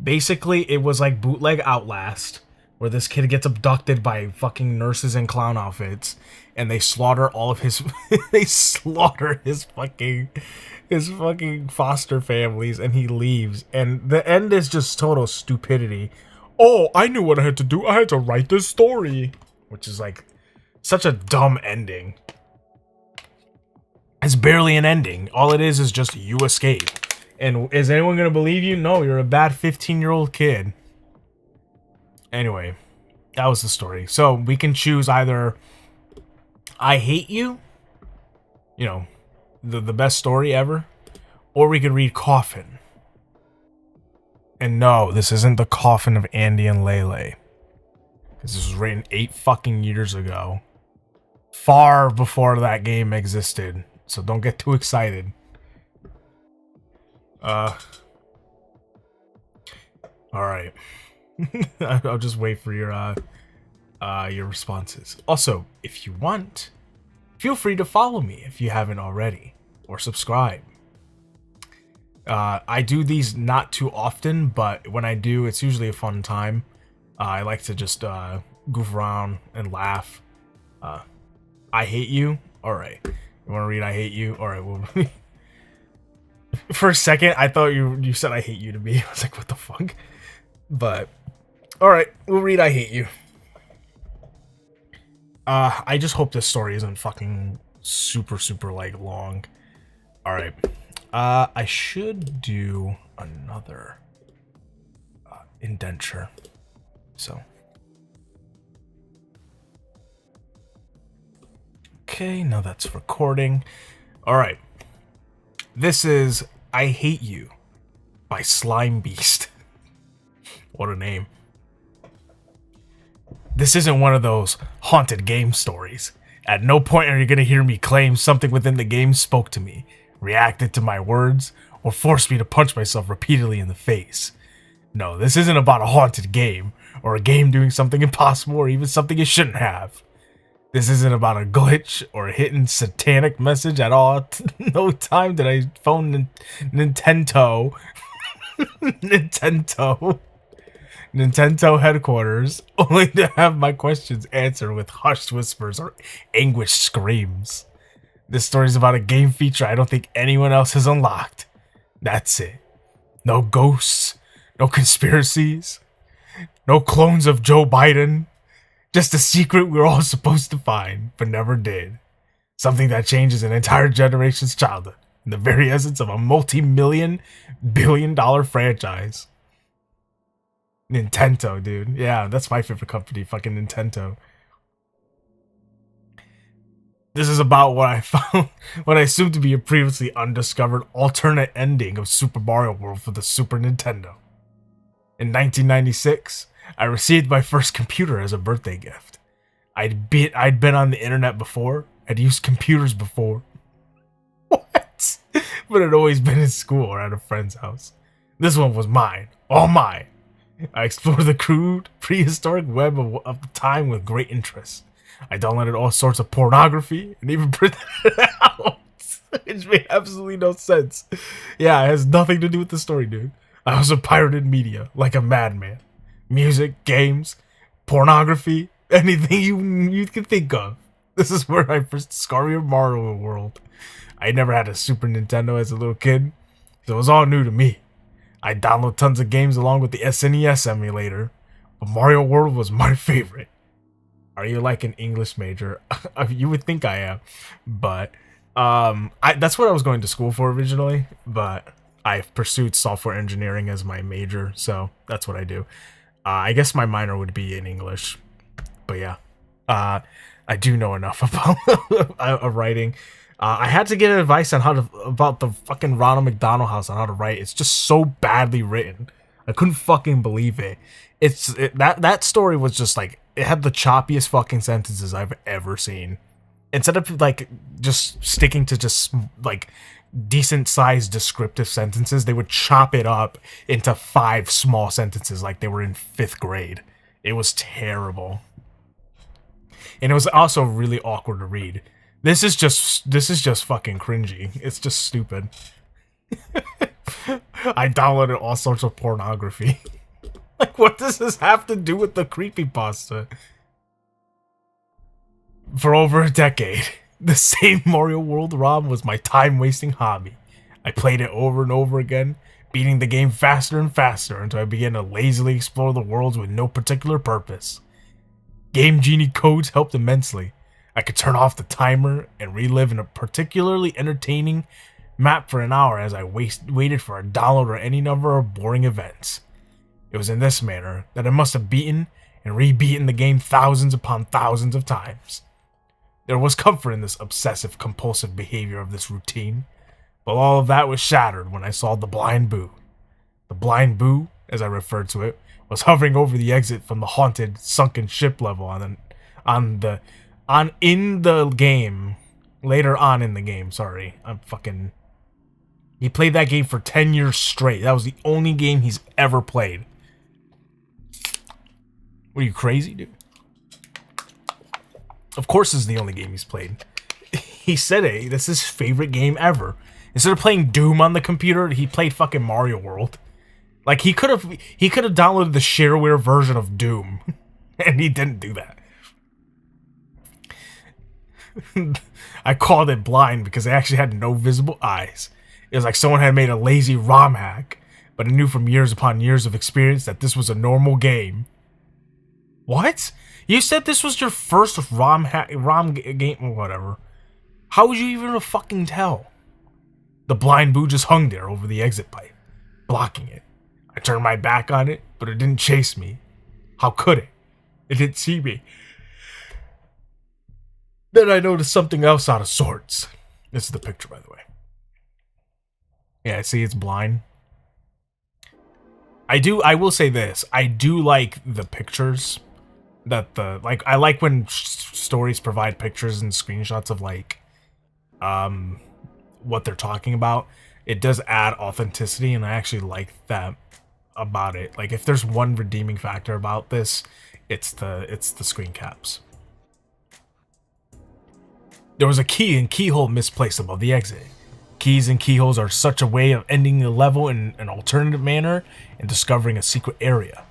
Basically, it was like bootleg Outlast, where this kid gets abducted by fucking nurses in clown outfits, and they slaughter all of his... they slaughter his fucking foster families, and he leaves. And the end is just total stupidity. Oh, I knew what I had to do. I had to write this story. Which is like such a dumb ending. It's barely an ending. All it is just you escape. And is anyone gonna believe you? No, you're a bad 15-year-old kid. Anyway, that was the story. So we can choose either I Hate You, you know, the best story ever, or we could read Coffin. And no, this isn't the Coffin of Andy and Lele. Because this was written 8 fucking years ago. Far before that game existed. So don't get too excited. Alright. I'll just wait for your responses. Also, if you want, feel free to follow me if you haven't already. Or subscribe. I do these not too often, but when I do, it's usually a fun time. I like to just goof around and laugh. I Hate You? Alright. You want to read I Hate You? Alright, well... For a second, I thought you said I hate you to me. I was like, what the fuck? But... Alright, we'll read I Hate You. I just hope this story isn't fucking super, like, long. Alright. I should do another indenture. So... Okay, now that's recording. Alright. This is I Hate You by Slime Beast. What a name. This isn't one of those haunted game stories. At no point are you going to hear me claim something within the game spoke to me, reacted to my words, or forced me to punch myself repeatedly in the face. No, this isn't about a haunted game, or a game doing something impossible, or even something it shouldn't have. This isn't about a glitch or a hidden satanic message at all. No time did I phone Nintendo headquarters only to have my questions answered with hushed whispers or anguished screams. This story's about a game feature I don't think anyone else has unlocked. That's it. No ghosts, no conspiracies, no clones of Joe Biden. Just a secret we were all supposed to find, but never did. Something that changes an entire generation's childhood, in the very essence of a multi-million, billion-dollar franchise. Nintendo, dude. Yeah, that's my favorite company, fucking Nintendo. This is about what I found, what I assumed to be a previously undiscovered alternate ending of Super Mario World for the Super Nintendo. In 1996, I received my first computer as a birthday gift. I'd been on the internet before. I'd used computers before. What? But I'd always been in school or at a friend's house. This one was mine. All mine. I explored the crude, prehistoric web of the time with great interest. I downloaded all sorts of pornography and even printed it out. Which made absolutely no sense. Yeah, it has nothing to do with the story, dude. I also pirated media like a madman. Music, games, pornography, anything you can think of. This is where I first discovered Mario World. I never had a Super Nintendo as a little kid, so it was all new to me. I download tons of games along with the SNES emulator, but Mario World was my favorite. Are you like an English major? You would think I am, but that's what I was going to school for originally, but I pursued software engineering as my major, so that's what I do. I guess my minor would be in English, but yeah, I do know enough about writing. I had to get advice on about the fucking Ronald McDonald house on how to write. It's just so badly written. I couldn't fucking believe it. That story was just like, it had the choppiest fucking sentences I've ever seen. Instead of like just sticking to just like decent sized descriptive sentences, they would chop it up into 5 small sentences like they were in 5th grade. It was terrible. And it was also really awkward to read. This is just fucking cringy. It's just stupid. I downloaded all sorts of pornography. Like, what does this have to do with the creepypasta? For over a decade, the same Mario World ROM was my time-wasting hobby. I played it over and over again, beating the game faster and faster until I began to lazily explore the worlds with no particular purpose. Game Genie codes helped immensely. I could turn off the timer and relive in a particularly entertaining map for an hour as I waited for a download or any number of boring events. It was in this manner that I must have beaten and re-beaten the game thousands upon thousands of times. There was comfort in this obsessive-compulsive behavior of this routine, but all of that was shattered when I saw the Blind Boo. The Blind Boo, as I referred to it, was hovering over the exit from the haunted, sunken ship level in the game. Later on in the game, sorry. He played that game for 10 years straight. That was the only game he's ever played. What are you, crazy, dude? Of course this is the only game he's played. He said this is his favorite game ever. Instead of playing Doom on the computer, he played fucking Mario World. Like, he could have downloaded the shareware version of Doom. And he didn't do that. I called it blind because it actually had no visible eyes. It was like someone had made a lazy ROM hack, but I knew from years upon years of experience that this was a normal game. What? You said this was your first ROM game or whatever. How would you even fucking tell? The Blind Boo just hung there over the exit pipe, blocking it. I turned my back on it, but it didn't chase me. How could it? It didn't see me. Then I noticed something else out of sorts. This is the picture, by the way. Yeah, see, it's blind. I will say this. I do like the pictures that I like when stories provide pictures and screenshots of like what they're talking about. It does add authenticity, and I actually like that about it. Like, if there's one redeeming factor about this, it's the screen caps. There was a key and keyhole misplaced above the exit. Keys and keyholes are such a way of ending the level in an alternative manner and discovering a secret area.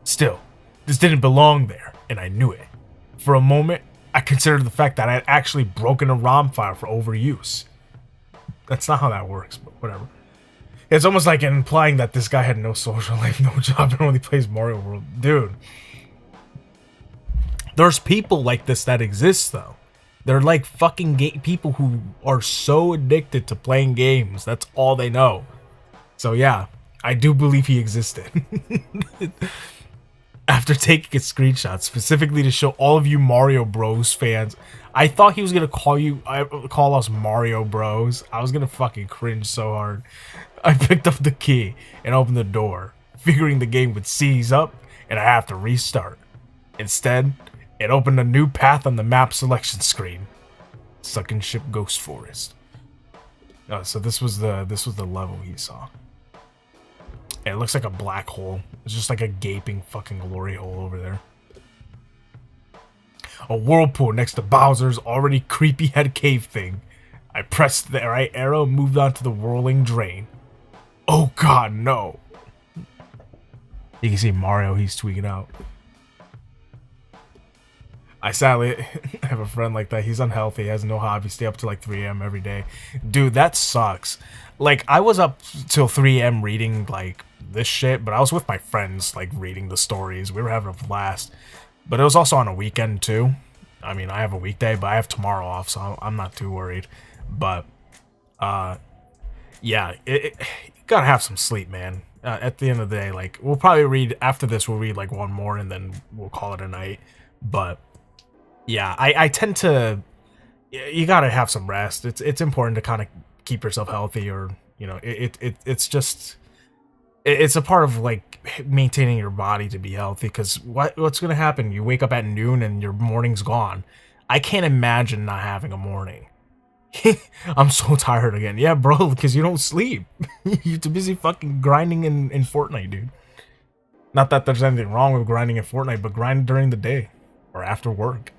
Still, this didn't belong there, and I knew it. For a moment, I considered the fact that I had actually broken a ROM file for overuse. That's not how that works, but whatever. It's almost like implying that this guy had no social life, no job, and only plays Mario World. Dude. There's people like this that exist, though. They're like fucking people who are so addicted to playing games. That's all they know. So yeah, I do believe he existed. After taking a screenshot specifically to show all of you Mario Bros fans, I thought he was gonna call us Mario Bros. I was gonna fucking cringe so hard. I picked up the key and opened the door, figuring the game would seize up and I have to restart. Instead, it opened a new path on the map selection screen. Sunken Ship Ghost Forest. Oh, so this was the level he saw. And it looks like a black hole. It's just like a gaping fucking glory hole over there. A whirlpool next to Bowser's already creepy head cave thing. I pressed the right arrow and moved on to the whirling drain. Oh god, no. You can see Mario, he's tweaking out. I sadly have a friend like that. He's unhealthy, has no hobby, stay up till like 3 a.m. every day. Dude, that sucks. Like, I was up till 3 a.m. reading, like, this shit, but I was with my friends, like, reading the stories. We were having a blast. But it was also on a weekend, too. I mean, I have a weekday, but I have tomorrow off, so I'm not too worried. But, yeah, you gotta have some sleep, man. At the end of the day, like, we'll probably read, after this, we'll read, like, one more, and then we'll call it a night. But yeah, I tend to, you gotta have some rest. It's important to kind of keep yourself healthy, or, you know, it's just, it's a part of like maintaining your body to be healthy. Because what's gonna happen? You wake up at noon and your morning's gone. I can't imagine not having a morning. I'm so tired again. Yeah, bro, because you don't sleep. You're too busy fucking grinding in Fortnite, dude. Not that there's anything wrong with grinding in Fortnite, but grind during the day or after work.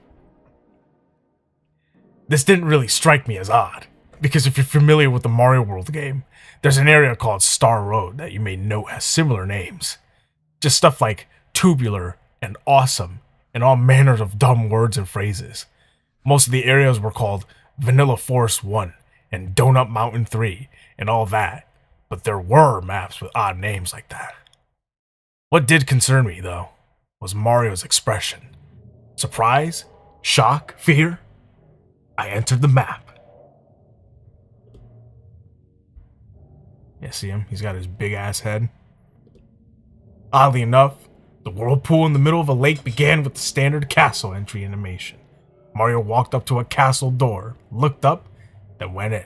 This didn't really strike me as odd, because if you're familiar with the Mario World game, there's an area called Star Road that you may note has similar names. Just stuff like tubular and awesome and all manners of dumb words and phrases. Most of the areas were called Vanilla Forest 1 and Donut Mountain 3 and all that, but there were maps with odd names like that. What did concern me, though, was Mario's expression. Surprise? Shock? Fear? I entered the map. Yeah, see him? He's got his big ass head. Oddly enough, the whirlpool in the middle of a lake began with the standard castle entry animation. Mario walked up to a castle door, looked up, then went in.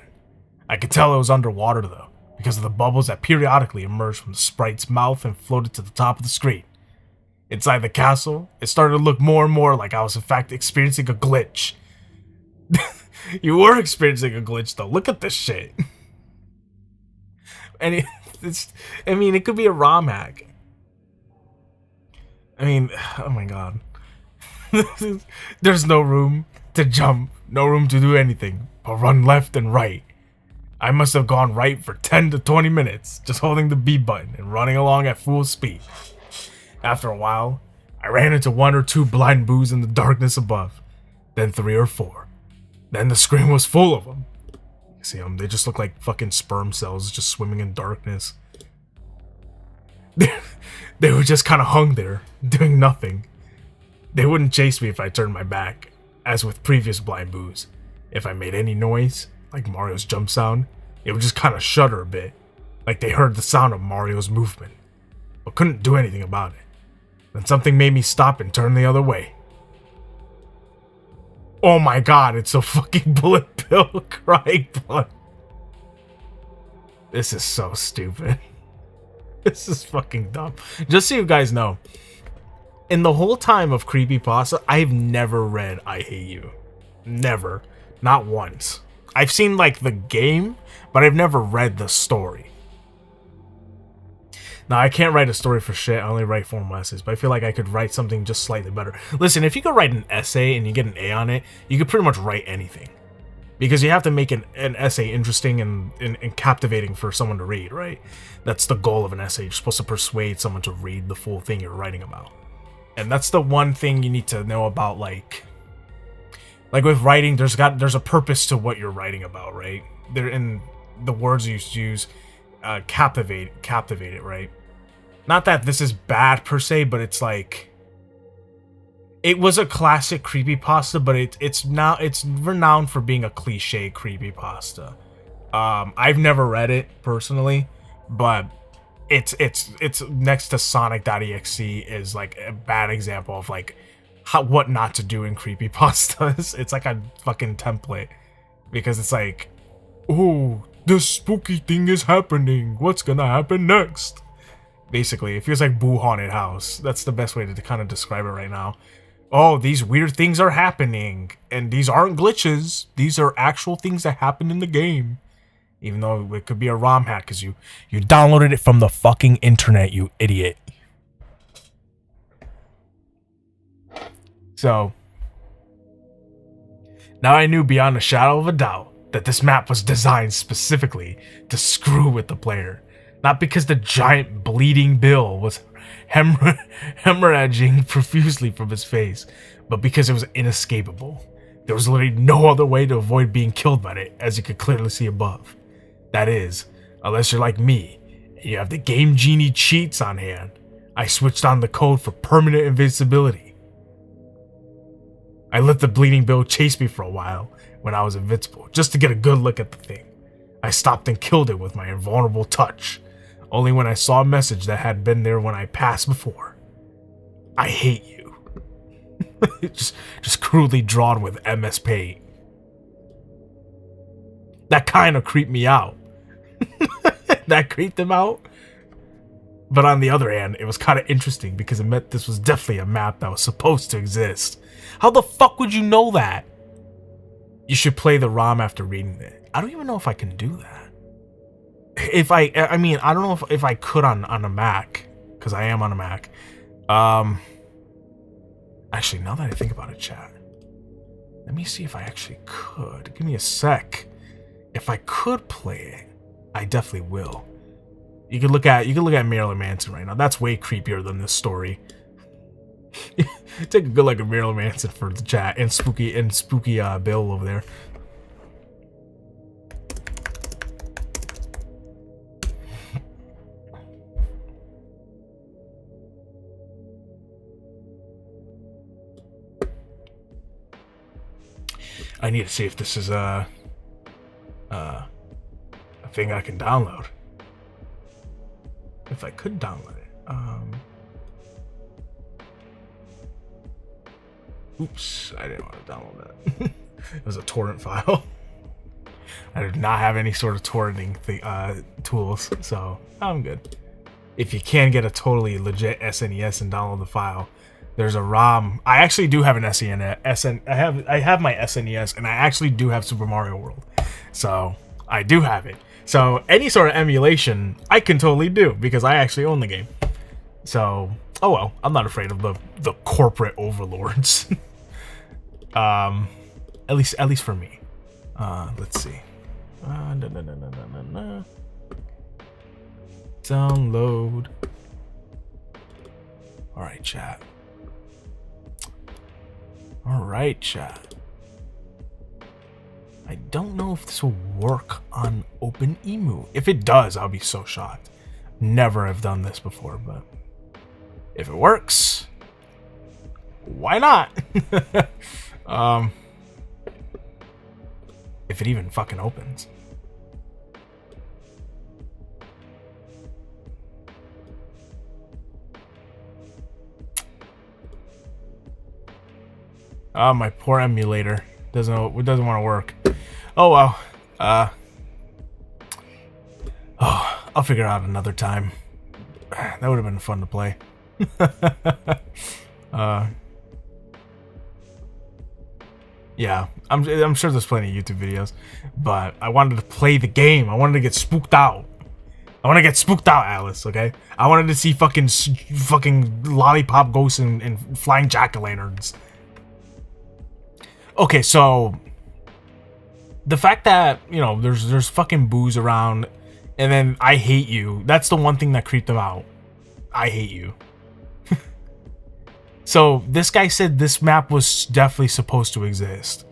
I could tell it was underwater though, because of the bubbles that periodically emerged from the sprite's mouth and floated to the top of the screen. Inside the castle, it started to look more and more like I was in fact experiencing a glitch. You were experiencing a glitch though. Look at this shit. And it could be a ROM hack. I mean, oh my god. There's no room to jump, no room to do anything, but run left and right. I must have gone right for 10 to 20 minutes, just holding the B button and running along at full speed. After a while, I ran into 1 or 2 blind boos in the darkness above, then 3 or 4. Then the screen was full of them. You see them? They just look like fucking sperm cells just swimming in darkness. They were just kind of hung there, doing nothing. They wouldn't chase me if I turned my back, as with previous blind boos. If I made any noise, like Mario's jump sound, it would just kind of shudder a bit, like they heard the sound of Mario's movement, but couldn't do anything about it. Then something made me stop and turn the other way. Oh my god, it's a fucking bullet bill crying blood. This is so stupid. This is fucking dumb. Just so you guys know, in the whole time of Creepypasta, I've never read I Hate You. Never. Not once. I've seen, like, the game, but I've never read the story. Now, I can't write a story for shit. I only write formal essays, but I feel like I could write something just slightly better. Listen, if you could write an essay and you get an A on it, you could pretty much write anything. Because you have to make an essay interesting and captivating for someone to read, right? That's the goal of an essay. You're supposed to persuade someone to read the full thing you're writing about. And that's the one thing you need to know about, like with writing, there's a purpose to what you're writing about, right? They're in the words you use, captivate it, right? Not that this is bad per se, but it's like, it was a classic creepypasta, but it's renowned for being a cliche creepypasta. I've never read it personally, but it's next to Sonic.exe is like a bad example of like what not to do in creepypastas. It's like a fucking template, because it's like, oh, this spooky thing is happening. What's gonna happen next? Basically, it feels like Boo Haunted House. That's the best way to kind of describe it right now. Oh, these weird things are happening, and these aren't glitches. These are actual things that happen in the game. Even though it could be a ROM hack, because you downloaded it from the fucking internet, you idiot. So, now I knew beyond a shadow of a doubt that this map was designed specifically to screw with the player. Not because the giant bleeding Bill was hemorrhaging profusely from his face, but because it was inescapable. There was literally no other way to avoid being killed by it, as you could clearly see above. That is, unless you're like me, and you have the Game Genie cheats on hand. I switched on the code for permanent invincibility. I let the bleeding Bill chase me for a while when I was invincible, just to get a good look at the thing. I stopped and killed it with my invulnerable touch, only when I saw a message that had been there when I passed before. I hate you. just crudely drawn with MS Paint. That kind of creeped me out. That creeped him out. But on the other hand, it was kind of interesting because it meant this was definitely a map that was supposed to exist. How the fuck would you know that? You should play the ROM after reading it. I don't even know if I can do that. I mean, I don't know if I could on a Mac, because I am on a Mac. Actually, now that I think about it, chat, let me see if I actually could. Give me a sec. If I could play it, I definitely will. You could look at Marilyn Manson right now. That's way creepier than this story. Take a good look at Marilyn Manson for the chat, and spooky Bill over there. I need to see if this is a thing I can download. If I could download it. Oops, I didn't want to download that. It was a torrent file. I did not have any sort of torrenting tools, so I'm good. If you can get a totally legit SNES and download the file, there's a ROM. I actually do have an SNES. I have my SNES, and I actually do have Super Mario World. So I do have it. So any sort of emulation, I can totally do because I actually own the game. So, oh well, I'm not afraid of the corporate overlords. At least for me. Let's see. Download. All right, chat. I don't know if this will work on OpenEmu. If it does, I'll be so shocked. Never have done this before, but if it works, why not? If it even fucking opens. Oh, my poor emulator doesn't want to work. Oh well. Oh I'll figure out another time. That would have been fun to play. Yeah, I'm sure there's plenty of YouTube videos, but I wanted to play the game. I wanted to get spooked out. I want to get spooked out, Alice. Okay, I wanted to see fucking lollipop ghosts and flying jack-o'-lanterns. Okay, so the fact that there's fucking booze around, and then I hate you. That's the one thing that creeped them out. I hate you. So this guy said this map was definitely supposed to exist.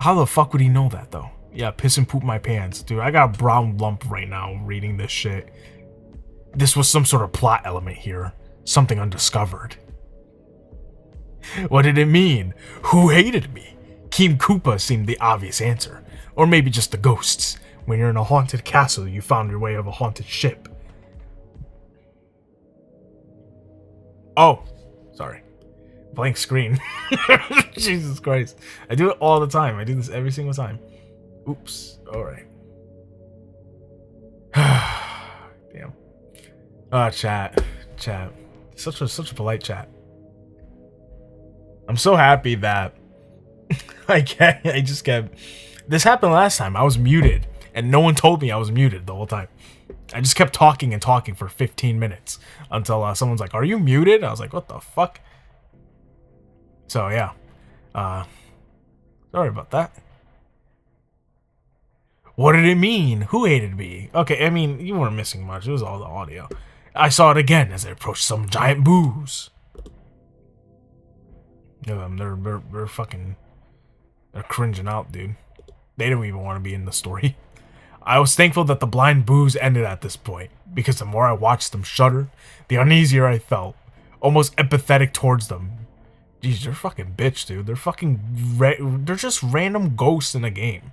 How the fuck would he know that though? Yeah, piss and poop my pants. Dude, I got a brown lump right now reading this shit. This was some sort of plot element here. Something undiscovered. What did it mean? Who hated me? King Koopa seemed the obvious answer. Or maybe just the ghosts. When you're in a haunted castle, you found your way of a haunted ship. Oh, sorry. Blank screen. Jesus Christ. I do it all the time. I do this every single time. Oops. Alright. Damn. Oh, chat. Chat. Such a polite chat. I'm so happy that I just kept... This happened last time. I was muted. And no one told me I was muted the whole time. I just kept talking and talking for 15 minutes. Until someone's like, are you muted? I was like, what the fuck? So yeah, sorry about that. What did it mean? Who hated me? Okay, I mean, you weren't missing much. It was all the audio. I saw it again as I approached some giant boos. Yeah, they're fucking, they're cringing out, dude. They don't even want to be in the story. I was thankful that the blind boos ended at this point, because the more I watched them shudder, the uneasier I felt, almost empathetic towards them. Jeez, they're fucking bitch, dude. They're just random ghosts in a game.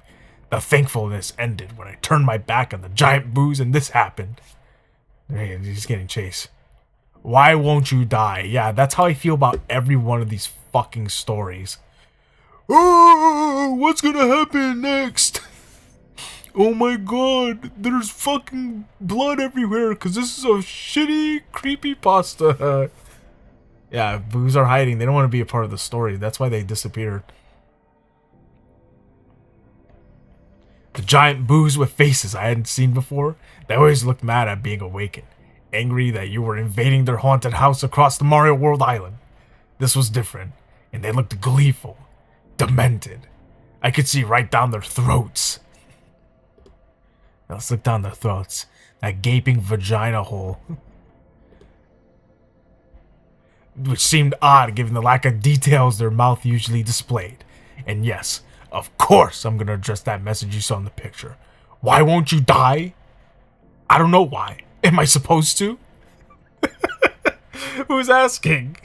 The thankfulness ended when I turned my back on the giant boos and this happened. Hey, he's getting chased. Why won't you die? Yeah, that's how I feel about every one of these fucking stories. Oh, what's gonna happen next? Oh my god, there's fucking blood everywhere because this is a shitty creepypasta. Yeah, boos are hiding. They don't want to be a part of the story. That's why they disappeared. The giant boos with faces I hadn't seen before. They always looked mad at being awakened. Angry that you were invading their haunted house across the Mario World Island. This was different. And they looked gleeful. Demented. I could see right down their throats. Now let's look down their throats. That gaping vagina hole. Which seemed odd given the lack of details their mouth usually displayed. And yes, of course I'm gonna address that message you saw in the picture. Why won't you die? I don't know why. Am I supposed to? Who's asking?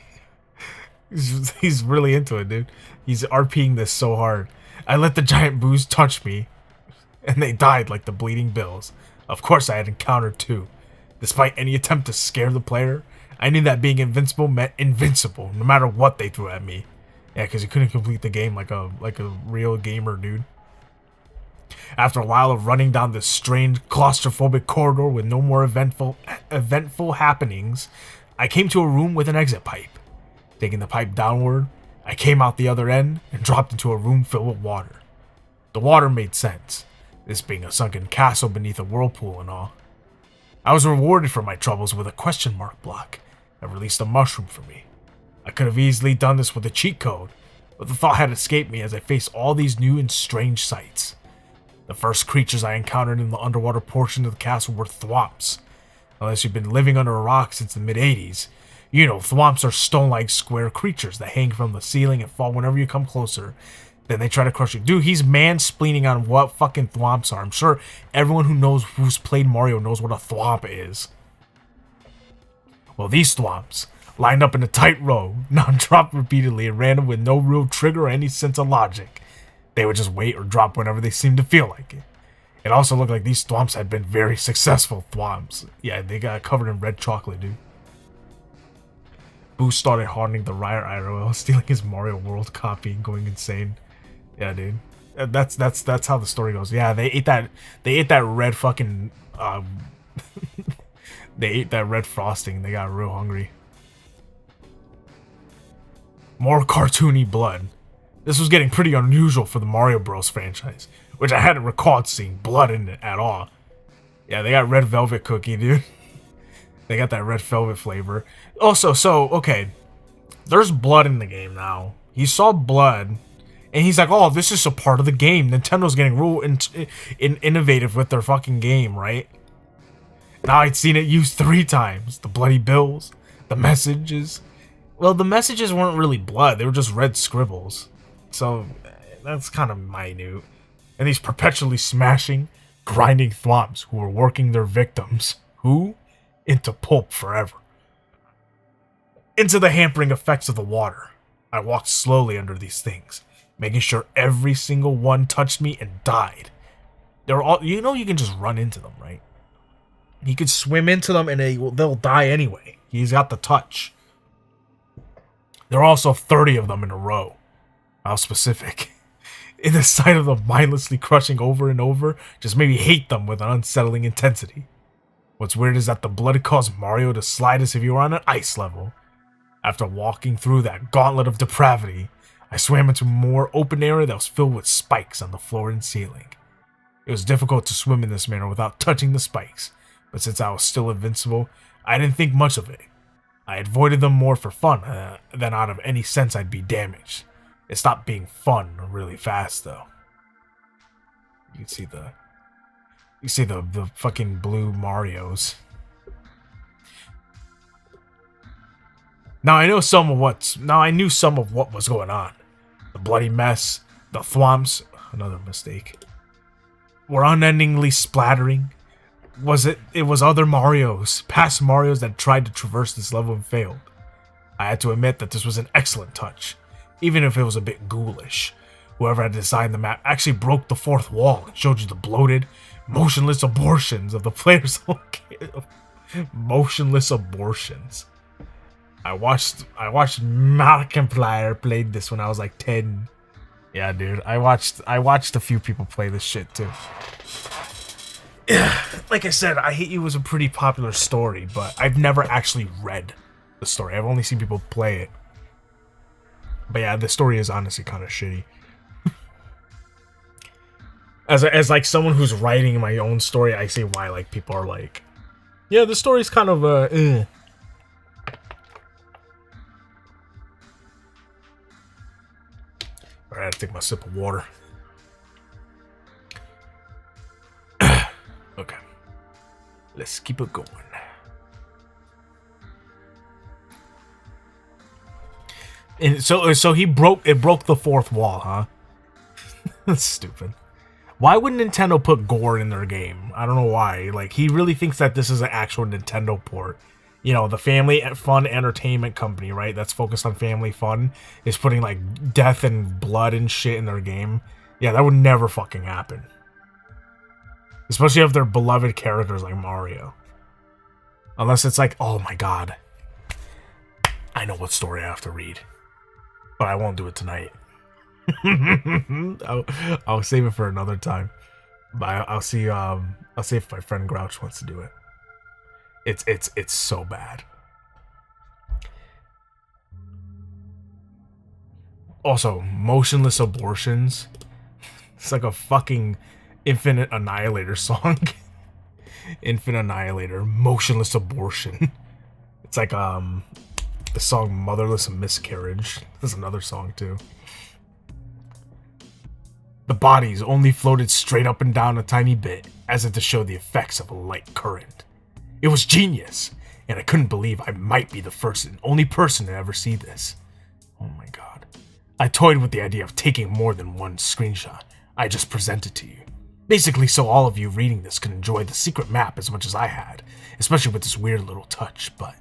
He's really into it, dude. He's RPing this so hard. I let the giant boos touch me, and they died like the bleeding bills. Of course I had encountered two. Despite any attempt to scare the player, I knew that being invincible meant invincible, no matter what they threw at me. Yeah, because you couldn't complete the game like a real gamer, dude. After a while of running down this strange, claustrophobic corridor with no more eventful happenings, I came to a room with an exit pipe. Taking the pipe downward, I came out the other end and dropped into a room filled with water. The water made sense, this being a sunken castle beneath a whirlpool and all. I was rewarded for my troubles with a question mark block that released a mushroom for me. I could have easily done this with a cheat code, but the thought had escaped me as I faced all these new and strange sights. The first creatures I encountered in the underwater portion of the castle were thwomps. Unless you've been living under a rock since the mid-80s, you know thwomps are stone-like square creatures that hang from the ceiling and fall whenever you come closer. Then they try to crush you. Dude, he's mansplaining on what fucking thwomps are. I'm sure everyone who's played Mario knows what a thwomp is. Well, these thwomps lined up in a tight row, non-dropped repeatedly at random with no real trigger or any sense of logic. They would just wait or drop whenever they seemed to feel like it. It also looked like these thwomps had been very successful thwomps. Yeah, they got covered in red chocolate, dude. Boo started hardening the Riot IRL, stealing his Mario World copy and going insane. Yeah, dude. That's how the story goes. Yeah, they ate that red fucking They ate that red frosting. They got real hungry. More cartoony blood. This was getting pretty unusual for the Mario Bros. Franchise, which I hadn't recalled seeing blood in it at all. Yeah, they got red velvet cookie, dude. They got that red velvet flavor. Also, okay, there's blood in the game now. He saw blood, and he's like, oh, this is a part of the game. Nintendo's getting real innovative with their fucking game, right? Now I'd seen it used 3 times. The bloody bills, the messages. Well, the messages weren't really blood. They were just red scribbles. So, that's kind of minute. And these perpetually smashing, grinding thwomps who were working their victims. Who? Into pulp forever. Into the hampering effects of the water. I walked slowly under these things, making sure every single one touched me and died. They were all, you know, you can just run into them, right? You could swim into them and they'll die anyway. He's got the touch. There are also 30 of them in a row. How specific. In the sight of them mindlessly crushing over and over just made me hate them with an unsettling intensity. What's weird is that the blood caused Mario to slide as if he were on an ice level. After walking through that gauntlet of depravity, I swam into more open area that was filled with spikes on the floor and ceiling. It was difficult to swim in this manner without touching the spikes, but since I was still invincible, I didn't think much of it. I avoided them more for fun than out of any sense I'd be damaged. It stopped being fun really fast, though. You see the fucking blue Marios. Now I knew some of what was going on. The bloody mess, the thwomps, another mistake, were unendingly splattering. It was other Marios, past Marios that tried to traverse this level and failed. I had to admit that this was an excellent touch, even if it was a bit ghoulish. Whoever had designed the map actually broke the 4th wall and showed you the bloated, motionless abortions of the players. Motionless abortions. I watched Markiplier played this when I was like 10. Yeah, dude. I watched a few people play this shit too. Like I said, I Hate You was a pretty popular story, but I've never actually read the story. I've only seen people play it. But yeah, the story is honestly kind of shitty. As like someone who's writing my own story, I see why like people are like, yeah, the story's kind of Alright, I take my sip of water. Okay. Let's keep it going. And so he broke the 4th wall, huh? That's stupid. Why would Nintendo put gore in their game? I don't know why. Like, he really thinks that this is an actual Nintendo port. You know, the Family Fun Entertainment Company, right? That's focused on family fun, is putting, like, death and blood and shit in their game. Yeah, that would never fucking happen. Especially if they're beloved characters like Mario. Unless it's like, oh my god, I know what story I have to read. But I won't do it tonight. I'll save it for another time. But I'll see if my friend Grouch wants to do it. It's so bad. Also, motionless abortions. It's like a fucking Infinite Annihilator song. Infinite Annihilator, motionless abortion. It's like the song Motherless Miscarriage. There's another song too. The bodies only floated straight up and down a tiny bit, as if to show the effects of a light current. It was genius, and I couldn't believe I might be the first and only person to ever see this. Oh my god. I toyed with the idea of taking more than one screenshot I just presented to you. Basically so all of you reading this can enjoy the secret map as much as I had, especially with this weird little touch, but...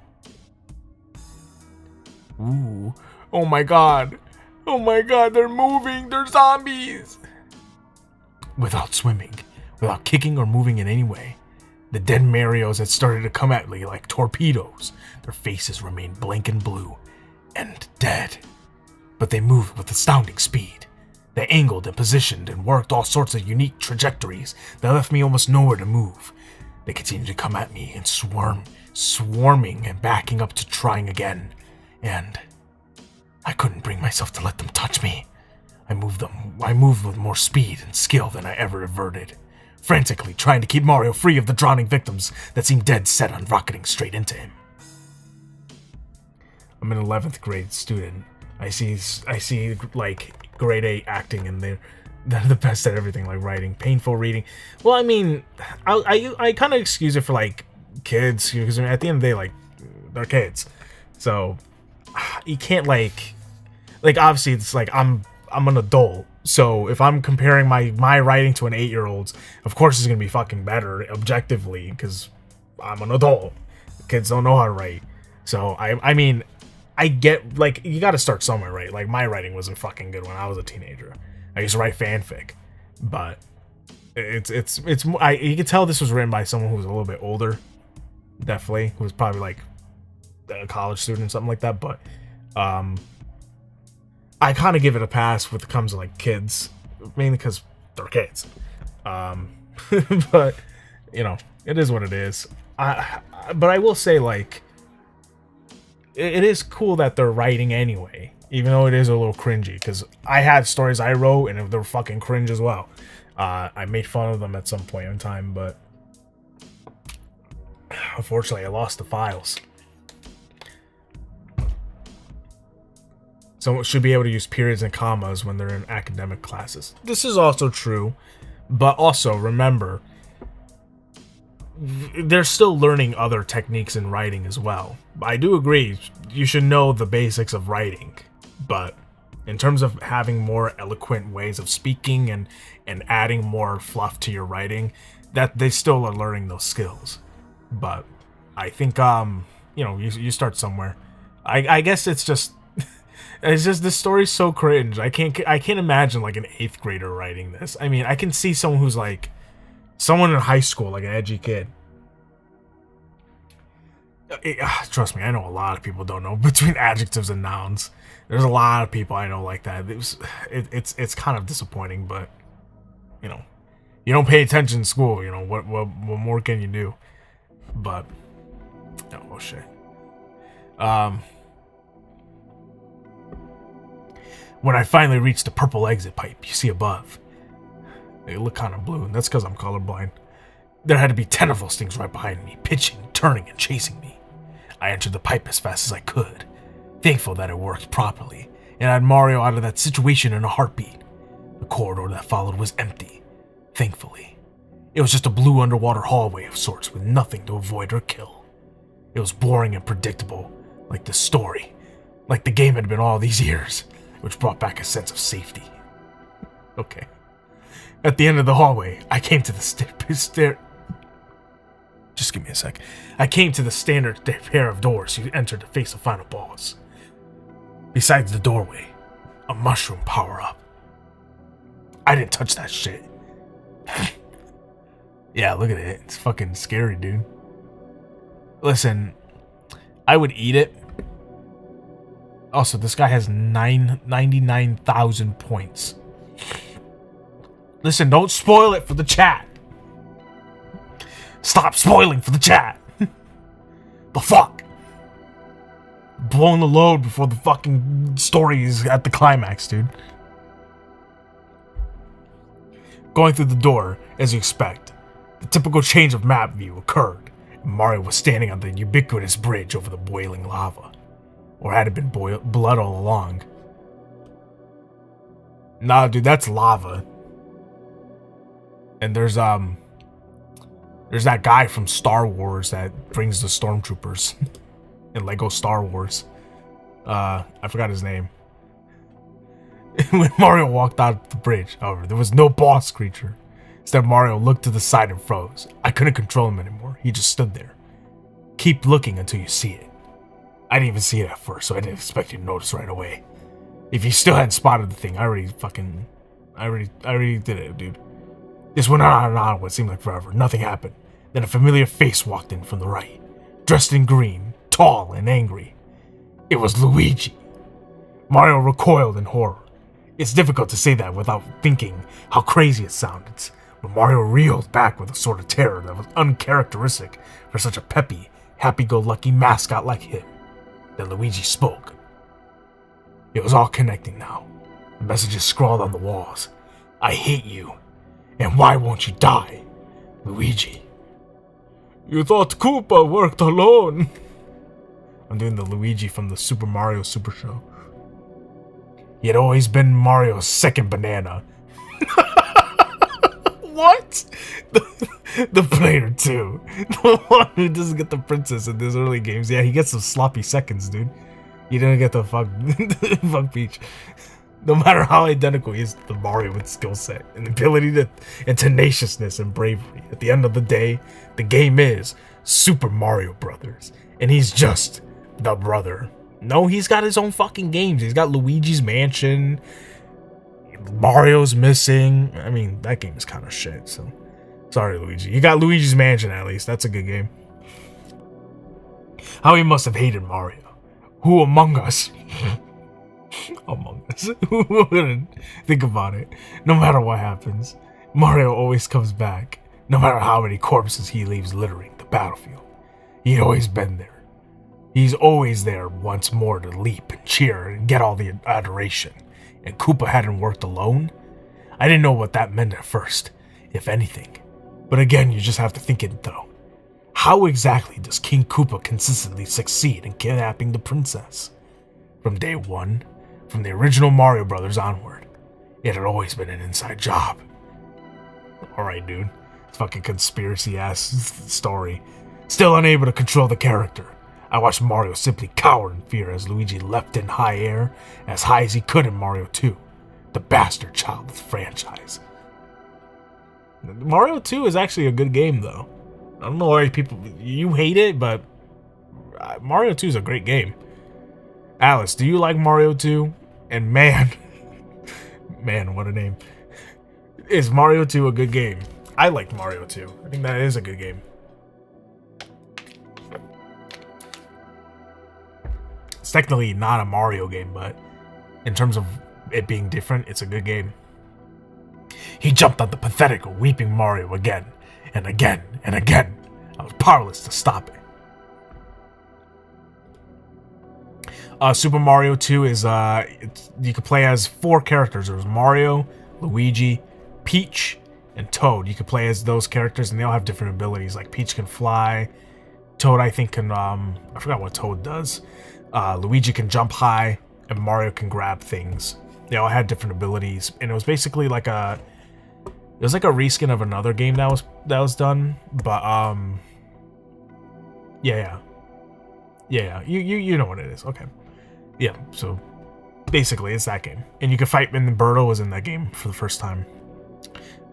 Ooh. Oh my god. Oh my god, they're moving. They're zombies. Without swimming, without kicking or moving in any way, the dead Marios had started to come at me like torpedoes. Their faces remained blank and blue, and dead. But they moved with astounding speed. They angled and positioned and worked all sorts of unique trajectories that left me almost nowhere to move. They continued to come at me and swarming and backing up to trying again. And I couldn't bring myself to let them touch me. I moved with more speed and skill than I ever averted, frantically trying to keep Mario free of the drowning victims that seemed dead set on rocketing straight into him. I'm an 11th grade student. I see like grade 8 acting, and they're the best at everything, like writing, painful reading. Well, I mean, I kind of excuse it for like kids, because at the end of the day, like, they're kids, so you can't like obviously it's like I'm an adult, so if I'm comparing my writing to an 8-year-old's, of course it's gonna be fucking better objectively, because I'm an adult. Kids don't know how to write, so I mean, I get, like, you gotta start somewhere, right? Like, my writing wasn't fucking good when I was a teenager. I used to write fanfic, but it's you can tell this was written by someone who was a little bit older, definitely, who was probably like a college student or something like that, but I kind of give it a pass when it comes to like kids, mainly because they're kids. But you know, it is what it is. But I will say, like, it is cool that they're writing anyway, even though it is a little cringy, because I had stories I wrote and they were fucking cringe as well. I made fun of them at some point in time, but unfortunately I lost the files. Someone should be able to use periods and commas when they're in academic classes. This is also true, but also remember, they're still learning other techniques in writing as well. I do agree, you should know the basics of writing, but in terms of having more eloquent ways of speaking and adding more fluff to your writing, that they still are learning those skills. But I think you know, you start somewhere. I guess it's just this story's so cringe. I can't imagine like an 8th grader writing this. I mean, I can see someone who's like someone in high school, like an edgy kid. Trust me, I know a lot of people don't know between adjectives and nouns. There's a lot of people I know like that. It's kind of disappointing, but you know, you don't pay attention in school. You know what more can you do? But oh shit. When I finally reached the purple exit pipe you see above, they look kind of blue, and that's because I'm colorblind. There had to be 10 of those things right behind me, pitching, turning, and chasing me. I entered the pipe as fast as I could, thankful that it worked properly, and had Mario out of that situation in a heartbeat. The corridor that followed was empty, thankfully. It was just a blue underwater hallway of sorts with nothing to avoid or kill. It was boring and predictable, like the story, like the game had been all these years, which brought back a sense of safety. Okay. At the end of the hallway, I came to the stair. Just give me a sec. I came to the standard pair of doors you enter to face the final boss. Besides the doorway, a mushroom power-up. I didn't touch that shit. Yeah, look at it. It's fucking scary, dude. Listen, I would eat it. Also, this guy has 99,000 points. Listen, don't spoil it for the chat. Stop spoiling for the chat. The fuck? Blowing the load before the fucking story is at the climax, dude. Going through the door, as you expect, the typical change of map view occurred, and Mario was standing on the ubiquitous bridge over the boiling lava. Or had it been blood all along? Nah, dude, that's lava. And there's that guy from Star Wars that brings the stormtroopers in Lego Star Wars. I forgot his name. When Mario walked out the bridge, however, there was no boss creature. Instead, Mario looked to the side and froze. I couldn't control him anymore. He just stood there. Keep looking until you see it. I didn't even see it at first, so I didn't expect you to notice right away. If you still hadn't spotted the thing, I already did it, dude. This went on and on what seemed like forever. Nothing happened. Then a familiar face walked in from the right, dressed in green, tall and angry. It was Luigi. Mario recoiled in horror. It's difficult to say that without thinking how crazy it sounded But Mario reeled back with a sort of terror that was uncharacteristic for such a peppy, happy-go-lucky mascot like him. Then Luigi spoke. It was all connecting now. The messages scrawled on the walls. I hate you. And why won't you die? Luigi. You thought Koopa worked alone. I'm doing the Luigi from the Super Mario Super Show. He had always been Mario's second banana. What? The player too. The one who doesn't get the princess in these early games. Yeah, he gets some sloppy seconds, dude. He didn't get the fuck Peach. No matter how identical he is to Mario with skill set and ability to, and tenaciousness and bravery. At the end of the day, the game is Super Mario Brothers. And he's just the brother. No, he's got his own fucking games. He's got Luigi's Mansion. Mario's missing. I mean, that game is kind of shit, so sorry, Luigi. You got Luigi's Mansion, at least. That's a good game. How he must have hated Mario. Who among us? Among us. Who wouldn't? Think about it. No matter what happens, Mario always comes back. No matter how many corpses he leaves littering the battlefield. He'd always been there. He's always there once more to leap and cheer and get all the adoration. And Koopa hadn't worked alone? I didn't know what that meant at first, if anything. But again, you just have to think it though. How exactly does King Koopa consistently succeed in kidnapping the princess? From day one, from the original Mario Brothers onward, it had always been an inside job. Alright, dude. It's fucking conspiracy-ass story. Still unable to control the character. I watched Mario simply cower in fear as Luigi leapt in high air, as high as he could in Mario 2, the bastard child of the franchise. Mario 2 is actually a good game, though. I don't know why you hate it, but Mario 2 is a great game. Alice, do you like Mario 2? And man, what a name. Is Mario 2 a good game? I liked Mario 2. I think that is a good game. It's technically not a Mario game, but in terms of it being different, it's a good game. He jumped on the pathetic, weeping Mario again, and again, and again. I was powerless to stop it. Super Mario 2 is, you can play as 4 characters. There's Mario, Luigi, Peach, and Toad. You can play as those characters, and they all have different abilities. Like, Peach can fly. Toad, I think, can, I forgot what Toad does. Luigi can jump high, and Mario can grab things. They all had different abilities, and it was basically like a reskin of another game that was done. But yeah, you know what it is. Okay, yeah. So basically, it's that game, and you can fight. And Birdo was in that game for the first time.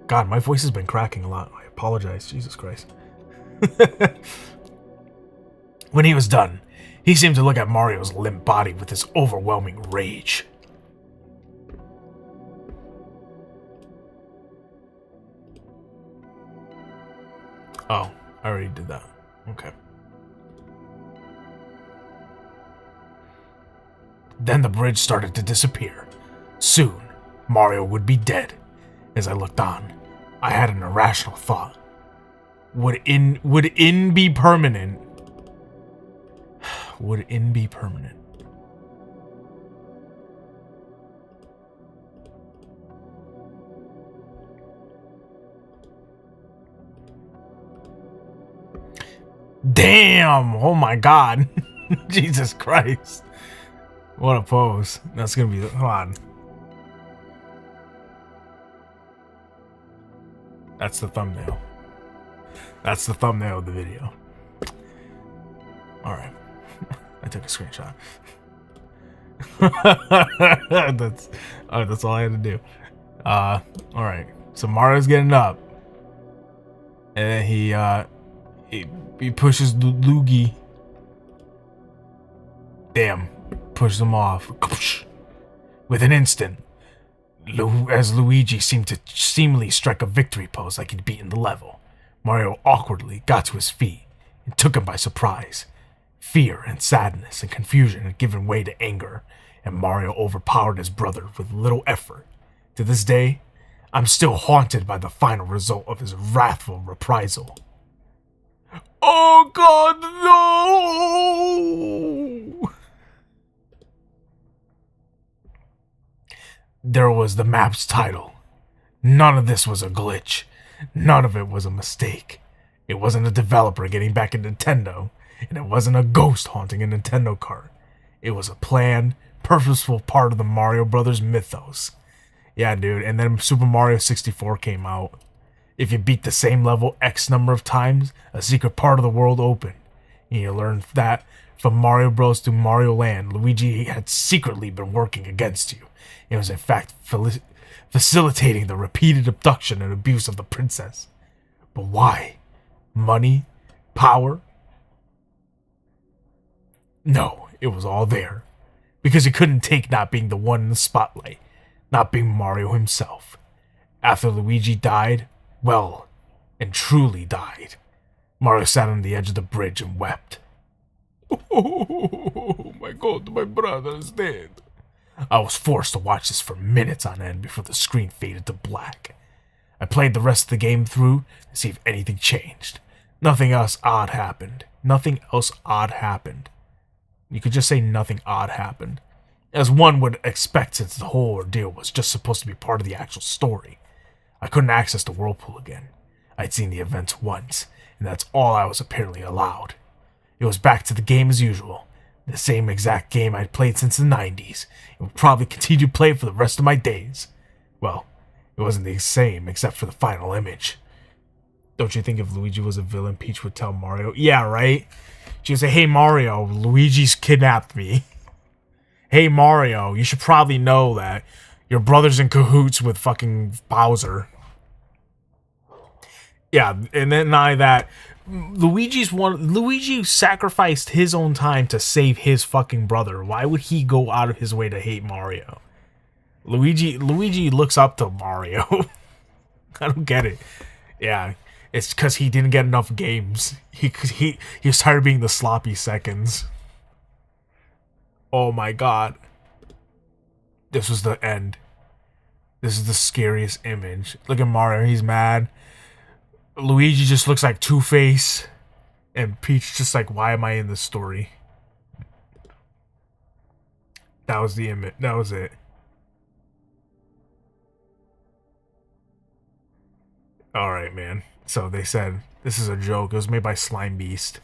God, my voice has been cracking a lot. I apologize. Jesus Christ. When he was done, he seemed to look at Mario's limp body with his overwhelming rage. Oh, I already did that. Okay. Then the bridge started to disappear. Soon, Mario would be dead. As I looked on, I had an irrational thought. Would In be permanent? Would In be permanent? Damn! Oh my god. Jesus Christ. What a pose. That's gonna be... Hold on. That's the thumbnail. That's the thumbnail of the video. Alright. I took a screenshot. That's all I had to do. Alright. So Mario's getting up. And then he pushes Luigi. Damn. Pushes him off. With an instant, as Luigi seemed to seemingly strike a victory pose like he'd beaten the level, Mario awkwardly got to his feet and took him by surprise. Fear and sadness and confusion had given way to anger, and Mario overpowered his brother with little effort. To this day, I'm still haunted by the final result of his wrathful reprisal. Oh God, no! There was the map's title. None of this was a glitch. None of it was a mistake. It wasn't a developer getting back at Nintendo, and it wasn't a ghost haunting a Nintendo cart. It was a planned, purposeful part of the Mario Brothers mythos. Yeah, dude, and then Super Mario 64 came out. If you beat the same level X number of times, a secret part of the world opened. And you learned that from Mario Bros. To Mario Land, Luigi had secretly been working against you. It was in fact facilitating the repeated abduction and abuse of the princess. But why? Money? Power? No, it was all there. Because he couldn't take not being the one in the spotlight, not being Mario himself. After Luigi died, well, and truly died, Mario sat on the edge of the bridge and wept. Oh my God, my brother is dead. I was forced to watch this for minutes on end before the screen faded to black. I played the rest of the game through to see if anything changed. Nothing else odd happened. Nothing else odd happened. You could just say nothing odd happened, as one would expect since the whole ordeal was just supposed to be part of the actual story. I couldn't access the whirlpool again. I'd seen the events once, and that's all I was apparently allowed. It was back to the game as usual. The same exact game I'd played since the 90s, and would probably continue to play for the rest of my days. Well, it wasn't the same except for the final image. Don't you think if Luigi was a villain, Peach would tell Mario, yeah, right? She would say, hey Mario, Luigi's kidnapped me. Hey Mario, you should probably know that your brother's in cahoots with fucking Bowser. Yeah, and then not that, Luigi sacrificed his own time to save his fucking brother. Why would he go out of his way to hate Mario? Luigi looks up to Mario. I don't get it. Yeah, it's because he didn't get enough games. He was tired of being the sloppy seconds. Oh my God. This was the end. This is the scariest image. Look at Mario, he's mad. Luigi just looks like Two-Face. And Peach just like, why am I in this story? That was the image. That was it. Alright, man. So they said, this is a joke. It was made by Slime Beast.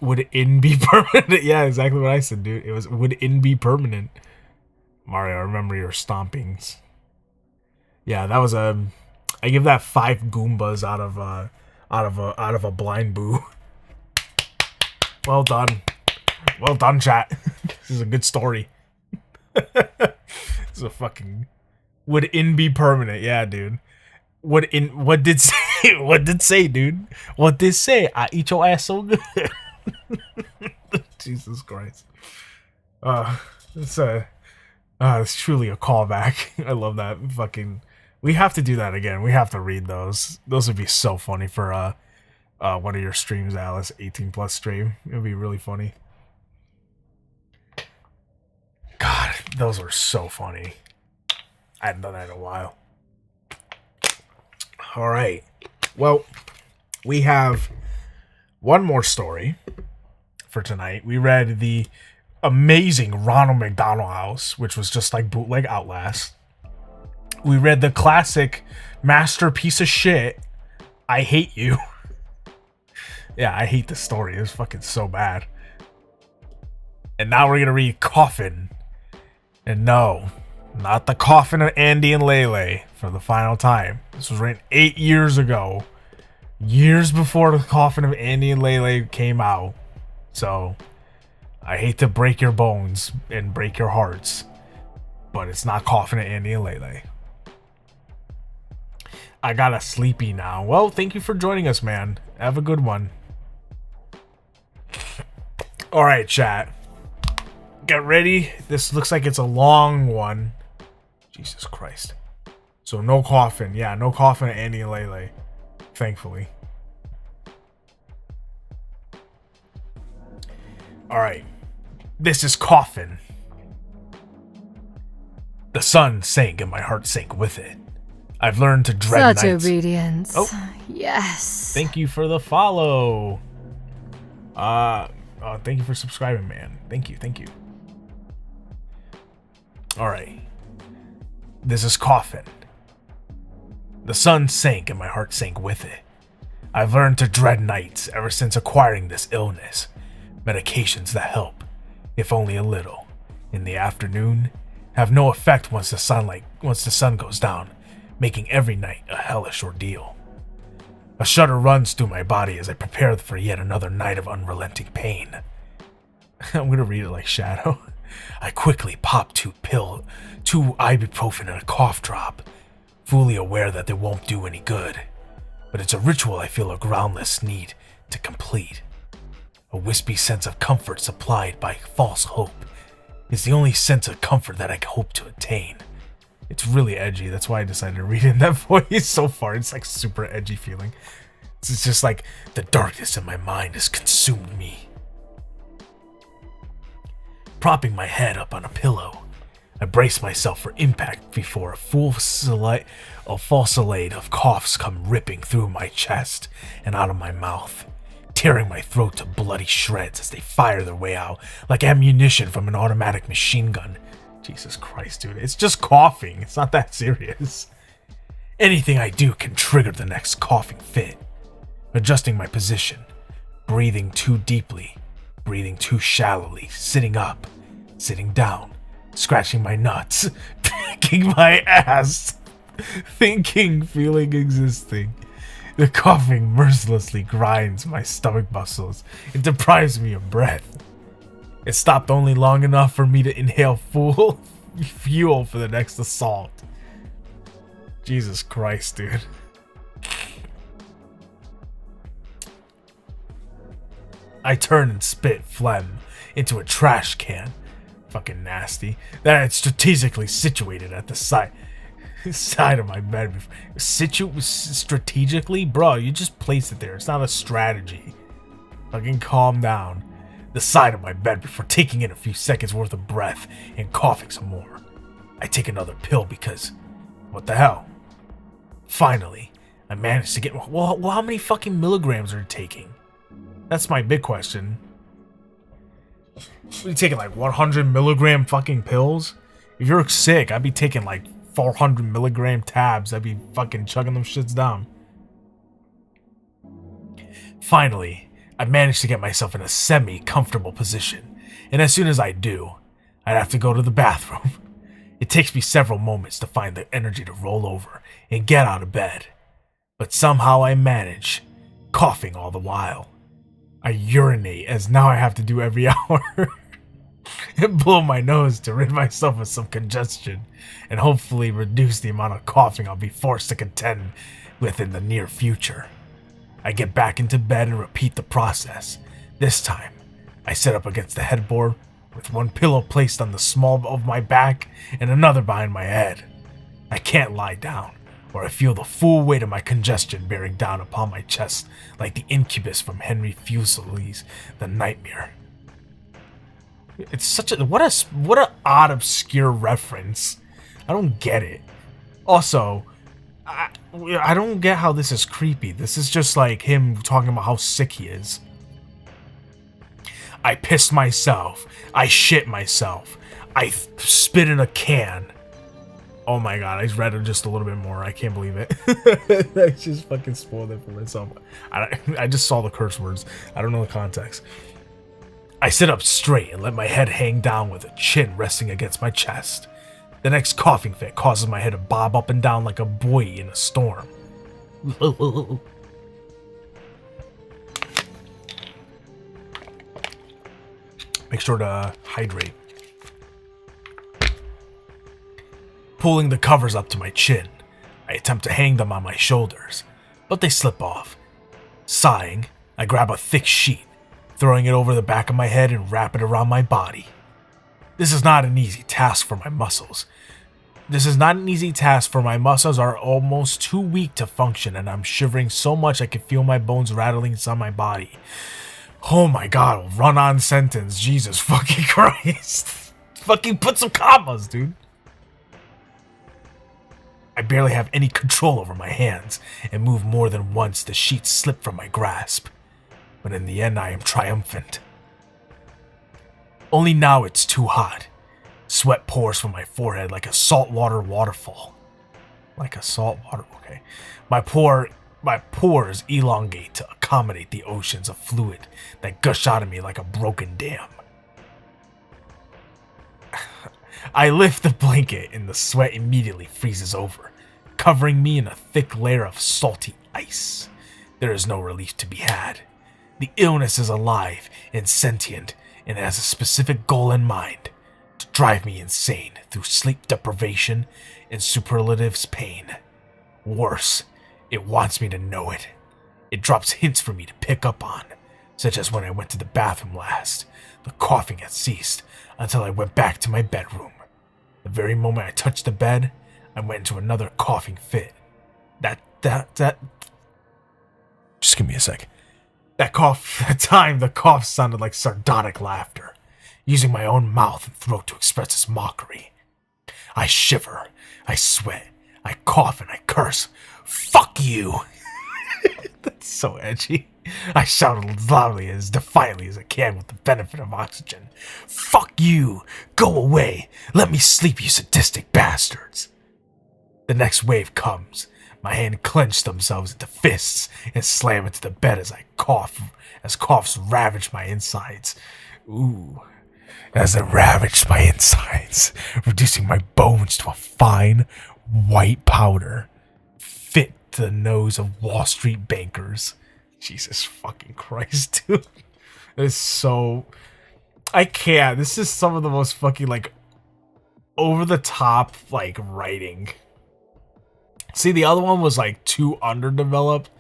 Would in be permanent? Yeah, exactly what I said, dude. It was, would in be permanent? Mario, remember your stompings. Yeah, that was a... I give that 5 Goombas out of a blind boo. Well done. Well done, chat. This is a good story. This is a fucking... Would in be permanent? Yeah, dude. What did say? What did say, dude? What did say? I eat your ass so good. Jesus Christ. It's truly a callback. I love that fucking... We have to do that again. We have to read those. Those would be so funny for one of your streams, Alice. 18+ stream. It would be really funny. God, those were so funny. I hadn't done that in a while. Alright. Well, we have one more story for tonight. We read the amazing Ronald McDonald House, which was just like bootleg Outlast. We read the classic masterpiece of shit, I Hate You. Yeah, I hate this story. It was fucking so bad. And now we're going to read Coffin. And no, not the Coffin of Andy and Lele for the final time. This was written 8 years ago. Years before the Coffin of Andy and Lele came out. So, I hate to break your bones and break your hearts. But it's not Coffin of Andy and Lele. I got a sleepy now. Well, thank you for joining us, man. Have a good one. Alright, chat. Get ready. This looks like it's a long one. Jesus Christ. So no Coffin. Yeah, no Coffin of Andy and Lele. Thankfully. Alright. This is Coffin. The sun sank and my heart sank with it. I've learned to dread Such nights. obedience. Oh. Yes. Thank you for the follow. Thank you for subscribing, man. Thank you. Alright. This is Coffin. The sun sank and my heart sank with it. I've learned to dread nights ever since acquiring this illness. Medications that help, if only a little, in the afternoon, have no effect once the sun goes down, making every night a hellish ordeal. A shudder runs through my body as I prepare for yet another night of unrelenting pain. I'm gonna read it like Shadow. I quickly pop two ibuprofen and a cough drop, fully aware that they won't do any good. But it's a ritual I feel a groundless need to complete. A wispy sense of comfort supplied by false hope is the only sense of comfort that I hope to attain. It's really edgy, that's why I decided to read it in that voice so far. It's like super edgy feeling. It's just like the darkness in my mind has consumed me. Propping my head up on a pillow, I brace myself for impact before a fusillade of coughs come ripping through my chest and out of my mouth, tearing my throat to bloody shreds as they fire their way out like ammunition from an automatic machine gun. Jesus Christ, dude, it's just coughing. It's not that serious. Anything I do can trigger the next coughing fit. Adjusting my position, breathing too deeply, breathing too shallowly, sitting up, sitting down, scratching my nuts, kicking my ass, thinking, feeling, existing. The coughing mercilessly grinds my stomach muscles. It deprives me of breath. It stopped only long enough for me to inhale full fuel for the next assault. Jesus Christ, dude. I turn and spit phlegm into a trash can. Fucking nasty. That I had strategically situated at the side of my bed. Strategically? Bro, you just place it there. It's not a strategy. Fucking calm down. The side of my bed before taking in a few seconds worth of breath and coughing some more. I take another pill because, what the hell? Finally, I managed to get, well, how many fucking milligrams are you taking? That's my big question. Are you taking like 100 milligram fucking pills? If you're sick, I'd be taking like 400 milligram tabs. I'd be fucking chugging them shits down. Finally, I managed to get myself in a semi-comfortable position, and as soon as I do, I'd have to go to the bathroom. It takes me several moments to find the energy to roll over and get out of bed, but somehow I manage, coughing all the while. I urinate, as now I have to do every hour, and blow my nose to rid myself of some congestion, and hopefully reduce the amount of coughing I'll be forced to contend with in the near future. I get back into bed and repeat the process. This time, I sit up against the headboard with one pillow placed on the small of my back and another behind my head. I can't lie down, or I feel the full weight of my congestion bearing down upon my chest like the incubus from Henry Fuseli's The Nightmare. It's such a what a odd obscure reference. I don't get it. Also, I don't get how this is creepy. This is just like him talking about how sick he is. I pissed myself. I shit myself. I spit in a can. Oh my god, I read it just a little bit more. I can't believe it. I just fucking spoiled it for myself. I just saw the curse words. I don't know the context. I sit up straight and let my head hang down with a chin resting against my chest. The next coughing fit causes my head to bob up and down like a buoy in a storm. Make sure to hydrate. Pulling the covers up to my chin, I attempt to hang them on my shoulders, but they slip off. Sighing, I grab a thick sheet, throwing it over the back of my head and wrap it around my body. This is not an easy task for my muscles. My muscles are almost too weak to function, and I'm shivering so much I can feel my bones rattling inside my body. Oh my god, run-on sentence. Jesus fucking Christ. Fucking put some commas, dude. I barely have any control over my hands, and move more than once the sheets slip from my grasp. But in the end I am triumphant. Only now it's too hot. Sweat pours from my forehead like a saltwater waterfall. Like a saltwater, okay. My pores elongate to accommodate the oceans of fluid that gush out of me like a broken dam. I lift the blanket and the sweat immediately freezes over, covering me in a thick layer of salty ice. There is no relief to be had. The illness is alive and sentient and has a specific goal in mind: to drive me insane through sleep deprivation and superlatives pain. Worse, it wants me to know it. It drops hints for me to pick up on, such as when I went to the bathroom last. The coughing had ceased until I went back to my bedroom. The very moment I touched the bed, I went into another coughing fit. Just give me a sec. That time the cough sounded like sardonic laughter, using my own mouth and throat to express its mockery. I shiver, I sweat, I cough, and I curse. Fuck you! That's so edgy. I shouted as loudly and as defiantly as I can with the benefit of oxygen. Fuck you! Go away! Let me sleep, you sadistic bastards! The next wave comes. My hands clench themselves into fists and slam into the bed as coughs ravage my insides. Ooh. As it ravaged my insides, reducing my bones to a fine, white powder, fit to the nose of Wall Street bankers. Jesus fucking Christ, dude. It's so... I can't. This is some of the most fucking, like, over-the-top, like, writing. See, the other one was, like, too underdeveloped,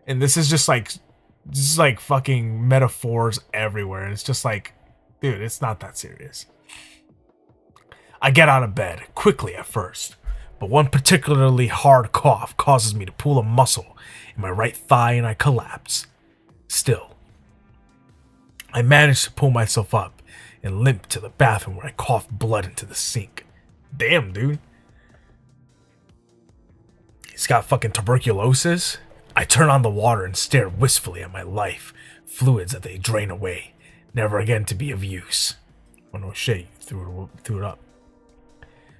and this is just, like fucking metaphors everywhere. It's just like, dude, it's not that serious. I get out of bed, quickly at first, but one particularly hard cough causes me to pull a muscle in my right thigh and I collapse. Still, I manage to pull myself up and limp to the bathroom where I cough blood into the sink. Damn, dude. He's got fucking tuberculosis? I turn on the water and stare wistfully at my life, fluids that they drain away, never again to be of use. Oh no shit, you threw it up.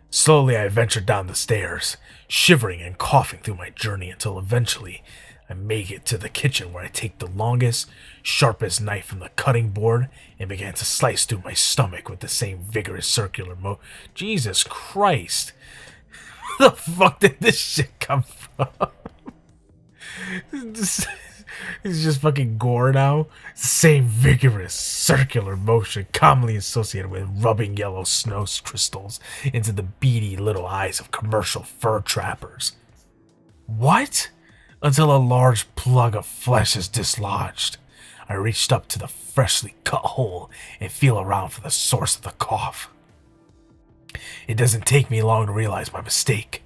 Slowly I venture down the stairs, shivering and coughing through my journey until eventually I make it to the kitchen where I take the longest, sharpest knife from the cutting board and begin to slice through my stomach with the same vigorous circular Jesus Christ. Where the fuck did this shit come from? It's just fucking gore now. Same vigorous circular motion commonly associated with rubbing yellow snow crystals into the beady little eyes of commercial fur trappers. What? Until a large plug of flesh is dislodged. I reached up to the freshly cut hole and feel around for the source of the cough. It doesn't take me long to realize my mistake.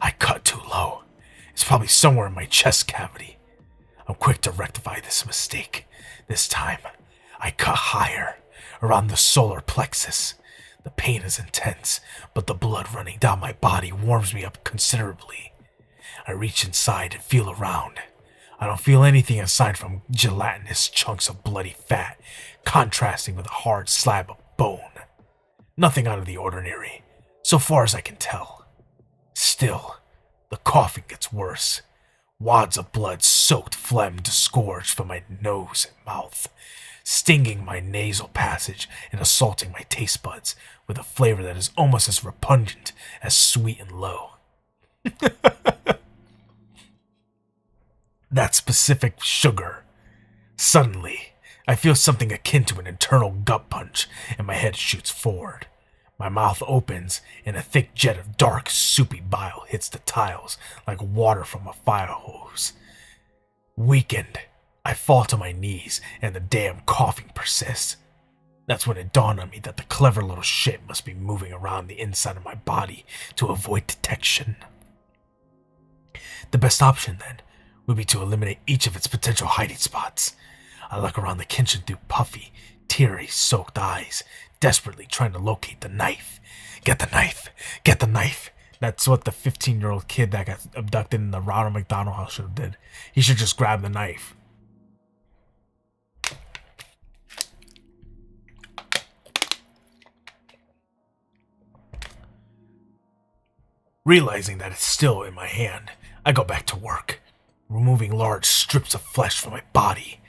I cut too low. It's probably somewhere in my chest cavity. I'm quick to rectify this mistake. This time, I cut higher, around the solar plexus. The pain is intense, but the blood running down my body warms me up considerably. I reach inside and feel around. I don't feel anything aside from gelatinous chunks of bloody fat, contrasting with a hard slab of bone. Nothing out of the ordinary, so far as I can tell. Still, the coughing gets worse. Wads of blood-soaked phlegm disgorge from my nose and mouth, stinging my nasal passage and assaulting my taste buds with a flavor that is almost as repugnant as sweet and low. That specific sugar. Suddenly, I feel something akin to an internal gut punch, and my head shoots forward. My mouth opens, and a thick jet of dark, soupy bile hits the tiles like water from a fire hose. Weakened, I fall to my knees, and the damn coughing persists. That's when it dawned on me that the clever little shit must be moving around the inside of my body to avoid detection. The best option, then, would be to eliminate each of its potential hiding spots. I look around the kitchen through puffy, teary-soaked eyes, desperately trying to locate the knife. Get the knife! Get the knife! That's what the 15-year-old kid that got abducted in the Ronald McDonald house should have did. He should just grab the knife. Realizing that it's still in my hand, I go back to work, removing large strips of flesh from my body.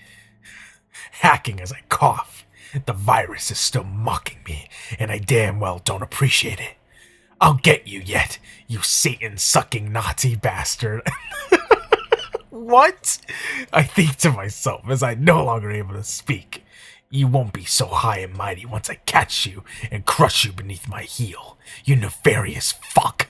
Hacking as I cough. The virus is still mocking me, and I damn well don't appreciate it. I'll get you yet, you Satan-sucking Nazi bastard. What? I think to myself as I'm no longer able to speak. You won't be so high and mighty once I catch you and crush you beneath my heel, you nefarious fuck.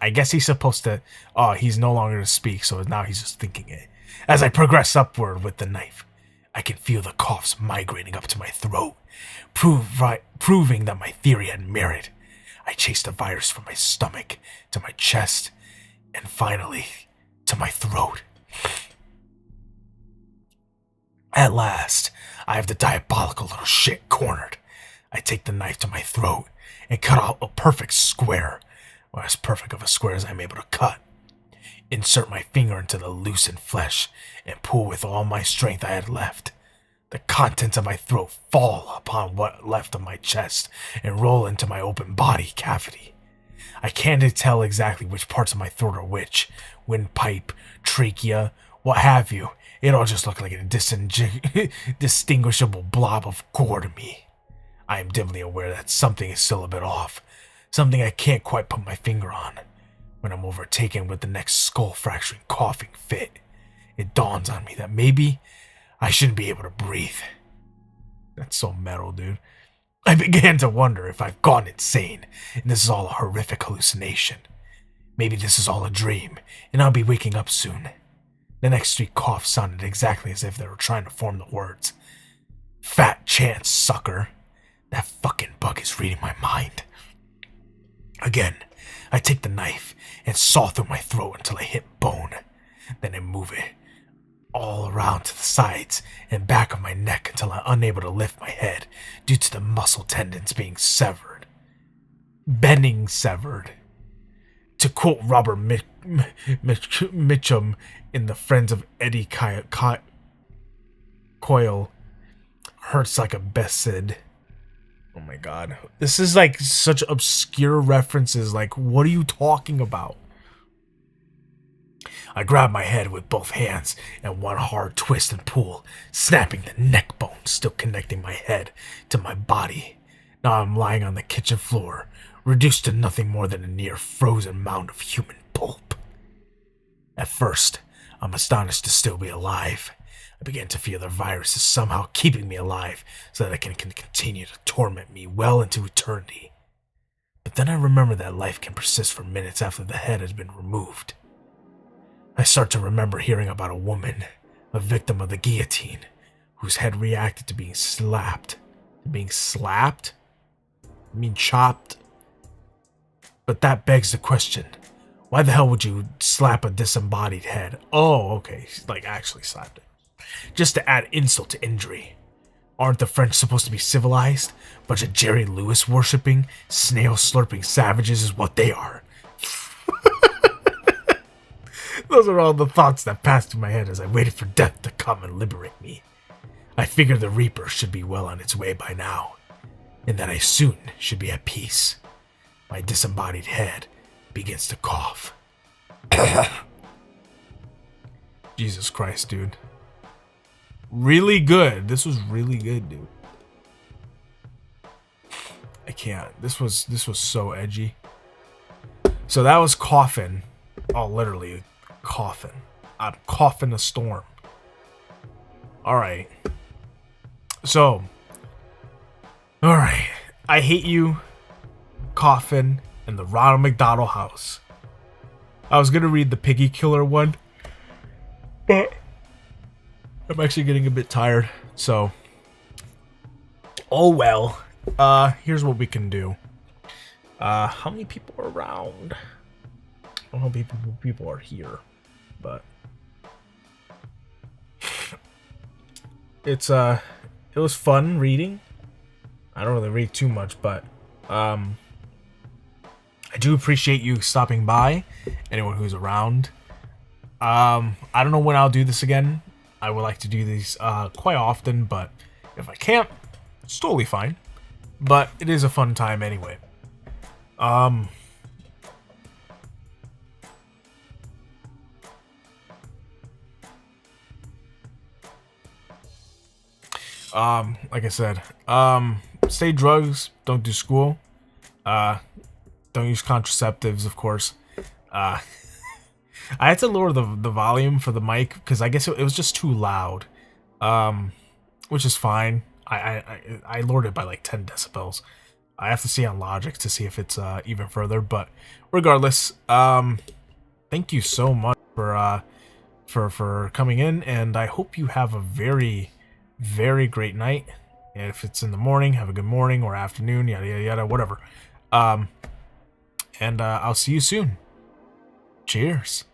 I guess he's supposed to... Oh, he's no longer to speak, so now he's just thinking it. As I progress upward with the knife, I can feel the coughs migrating up to my throat, proving that my theory had merit. I chase the virus from my stomach to my chest, and finally, to my throat. At last, I have the diabolical little shit cornered. I take the knife to my throat and cut out a perfect square, or as perfect of a square as I'm able to cut. Insert my finger into the loosened flesh and pull with all my strength I had left. The contents of my throat fall upon what left of my chest and roll into my open body cavity. I can't tell exactly which parts of my throat are which. Windpipe, trachea, what have you. It all just looked like a distinguishable blob of gore to me. I am dimly aware that something is still a bit off. Something I can't quite put my finger on. When I'm overtaken with the next skull-fracturing coughing fit, it dawns on me that maybe I shouldn't be able to breathe. That's so metal, dude. I began to wonder if I've gone insane, and this is all a horrific hallucination. Maybe this is all a dream, and I'll be waking up soon. The next three coughs sounded exactly as if they were trying to form the words. Fat chance, sucker. That fucking bug is reading my mind. Again, I take the knife and saw through my throat until I hit bone. Then I move it all around to the sides and back of my neck until I'm unable to lift my head due to the muscle tendons being severed. Bending severed. To quote Robert Mitchum in The Friends of Eddie Coyle, hurts like a Bessid. Oh my god. This is like such obscure references. Like, what are you talking about? I grab my head with both hands and one hard twist and pull, snapping the neck bone still connecting my head to my body. Now I'm lying on the kitchen floor, reduced to nothing more than a near frozen mound of human pulp. At first, I'm astonished to still be alive. I began to feel the virus is somehow keeping me alive so that it can continue to torment me well into eternity. But then I remember that life can persist for minutes after the head has been removed. I start to remember hearing about a woman, a victim of the guillotine, whose head reacted to being slapped. Being slapped? I mean chopped? But that begs the question, why the hell would you slap a disembodied head? Oh, okay, like actually slapped it. Just to add insult to injury. Aren't the French supposed to be civilized? Bunch of Jerry Lewis worshipping, snail slurping savages is what they are. Those are all the thoughts that passed through my head as I waited for death to come and liberate me. I figured the Reaper should be well on its way by now, and that I soon should be at peace. My disembodied head begins to cough. Jesus Christ, dude. Really good. This was really good, dude. I can't. This was so edgy. So that was Coffin. Oh, literally, Coffin. I'm coughing a storm. Alright. So. Alright. I Hate You, Coffin, and the Ronald McDonald house. I was gonna read the Piggy Killer one, but I'm actually getting a bit tired, so. Oh well. Here's what we can do. How many people are around? I don't know how many people are here, but it was fun reading. I don't really read too much, but I do appreciate you stopping by, anyone who's around. I don't know when I'll do this again. I would like to do these quite often, but if I can't, it's totally fine. But it is a fun time anyway. Like I said, stay drugs, don't do school, don't use contraceptives, of course. I had to lower the volume for the mic because I guess it was just too loud, which is fine. I lowered it by like 10 decibels. I have to see on Logic to see if it's even further, but regardless, thank you so much for coming in, and I hope you have a very, very great night. And if it's in the morning, have a good morning or afternoon, yada yada yada, whatever. And I'll see you soon. Cheers.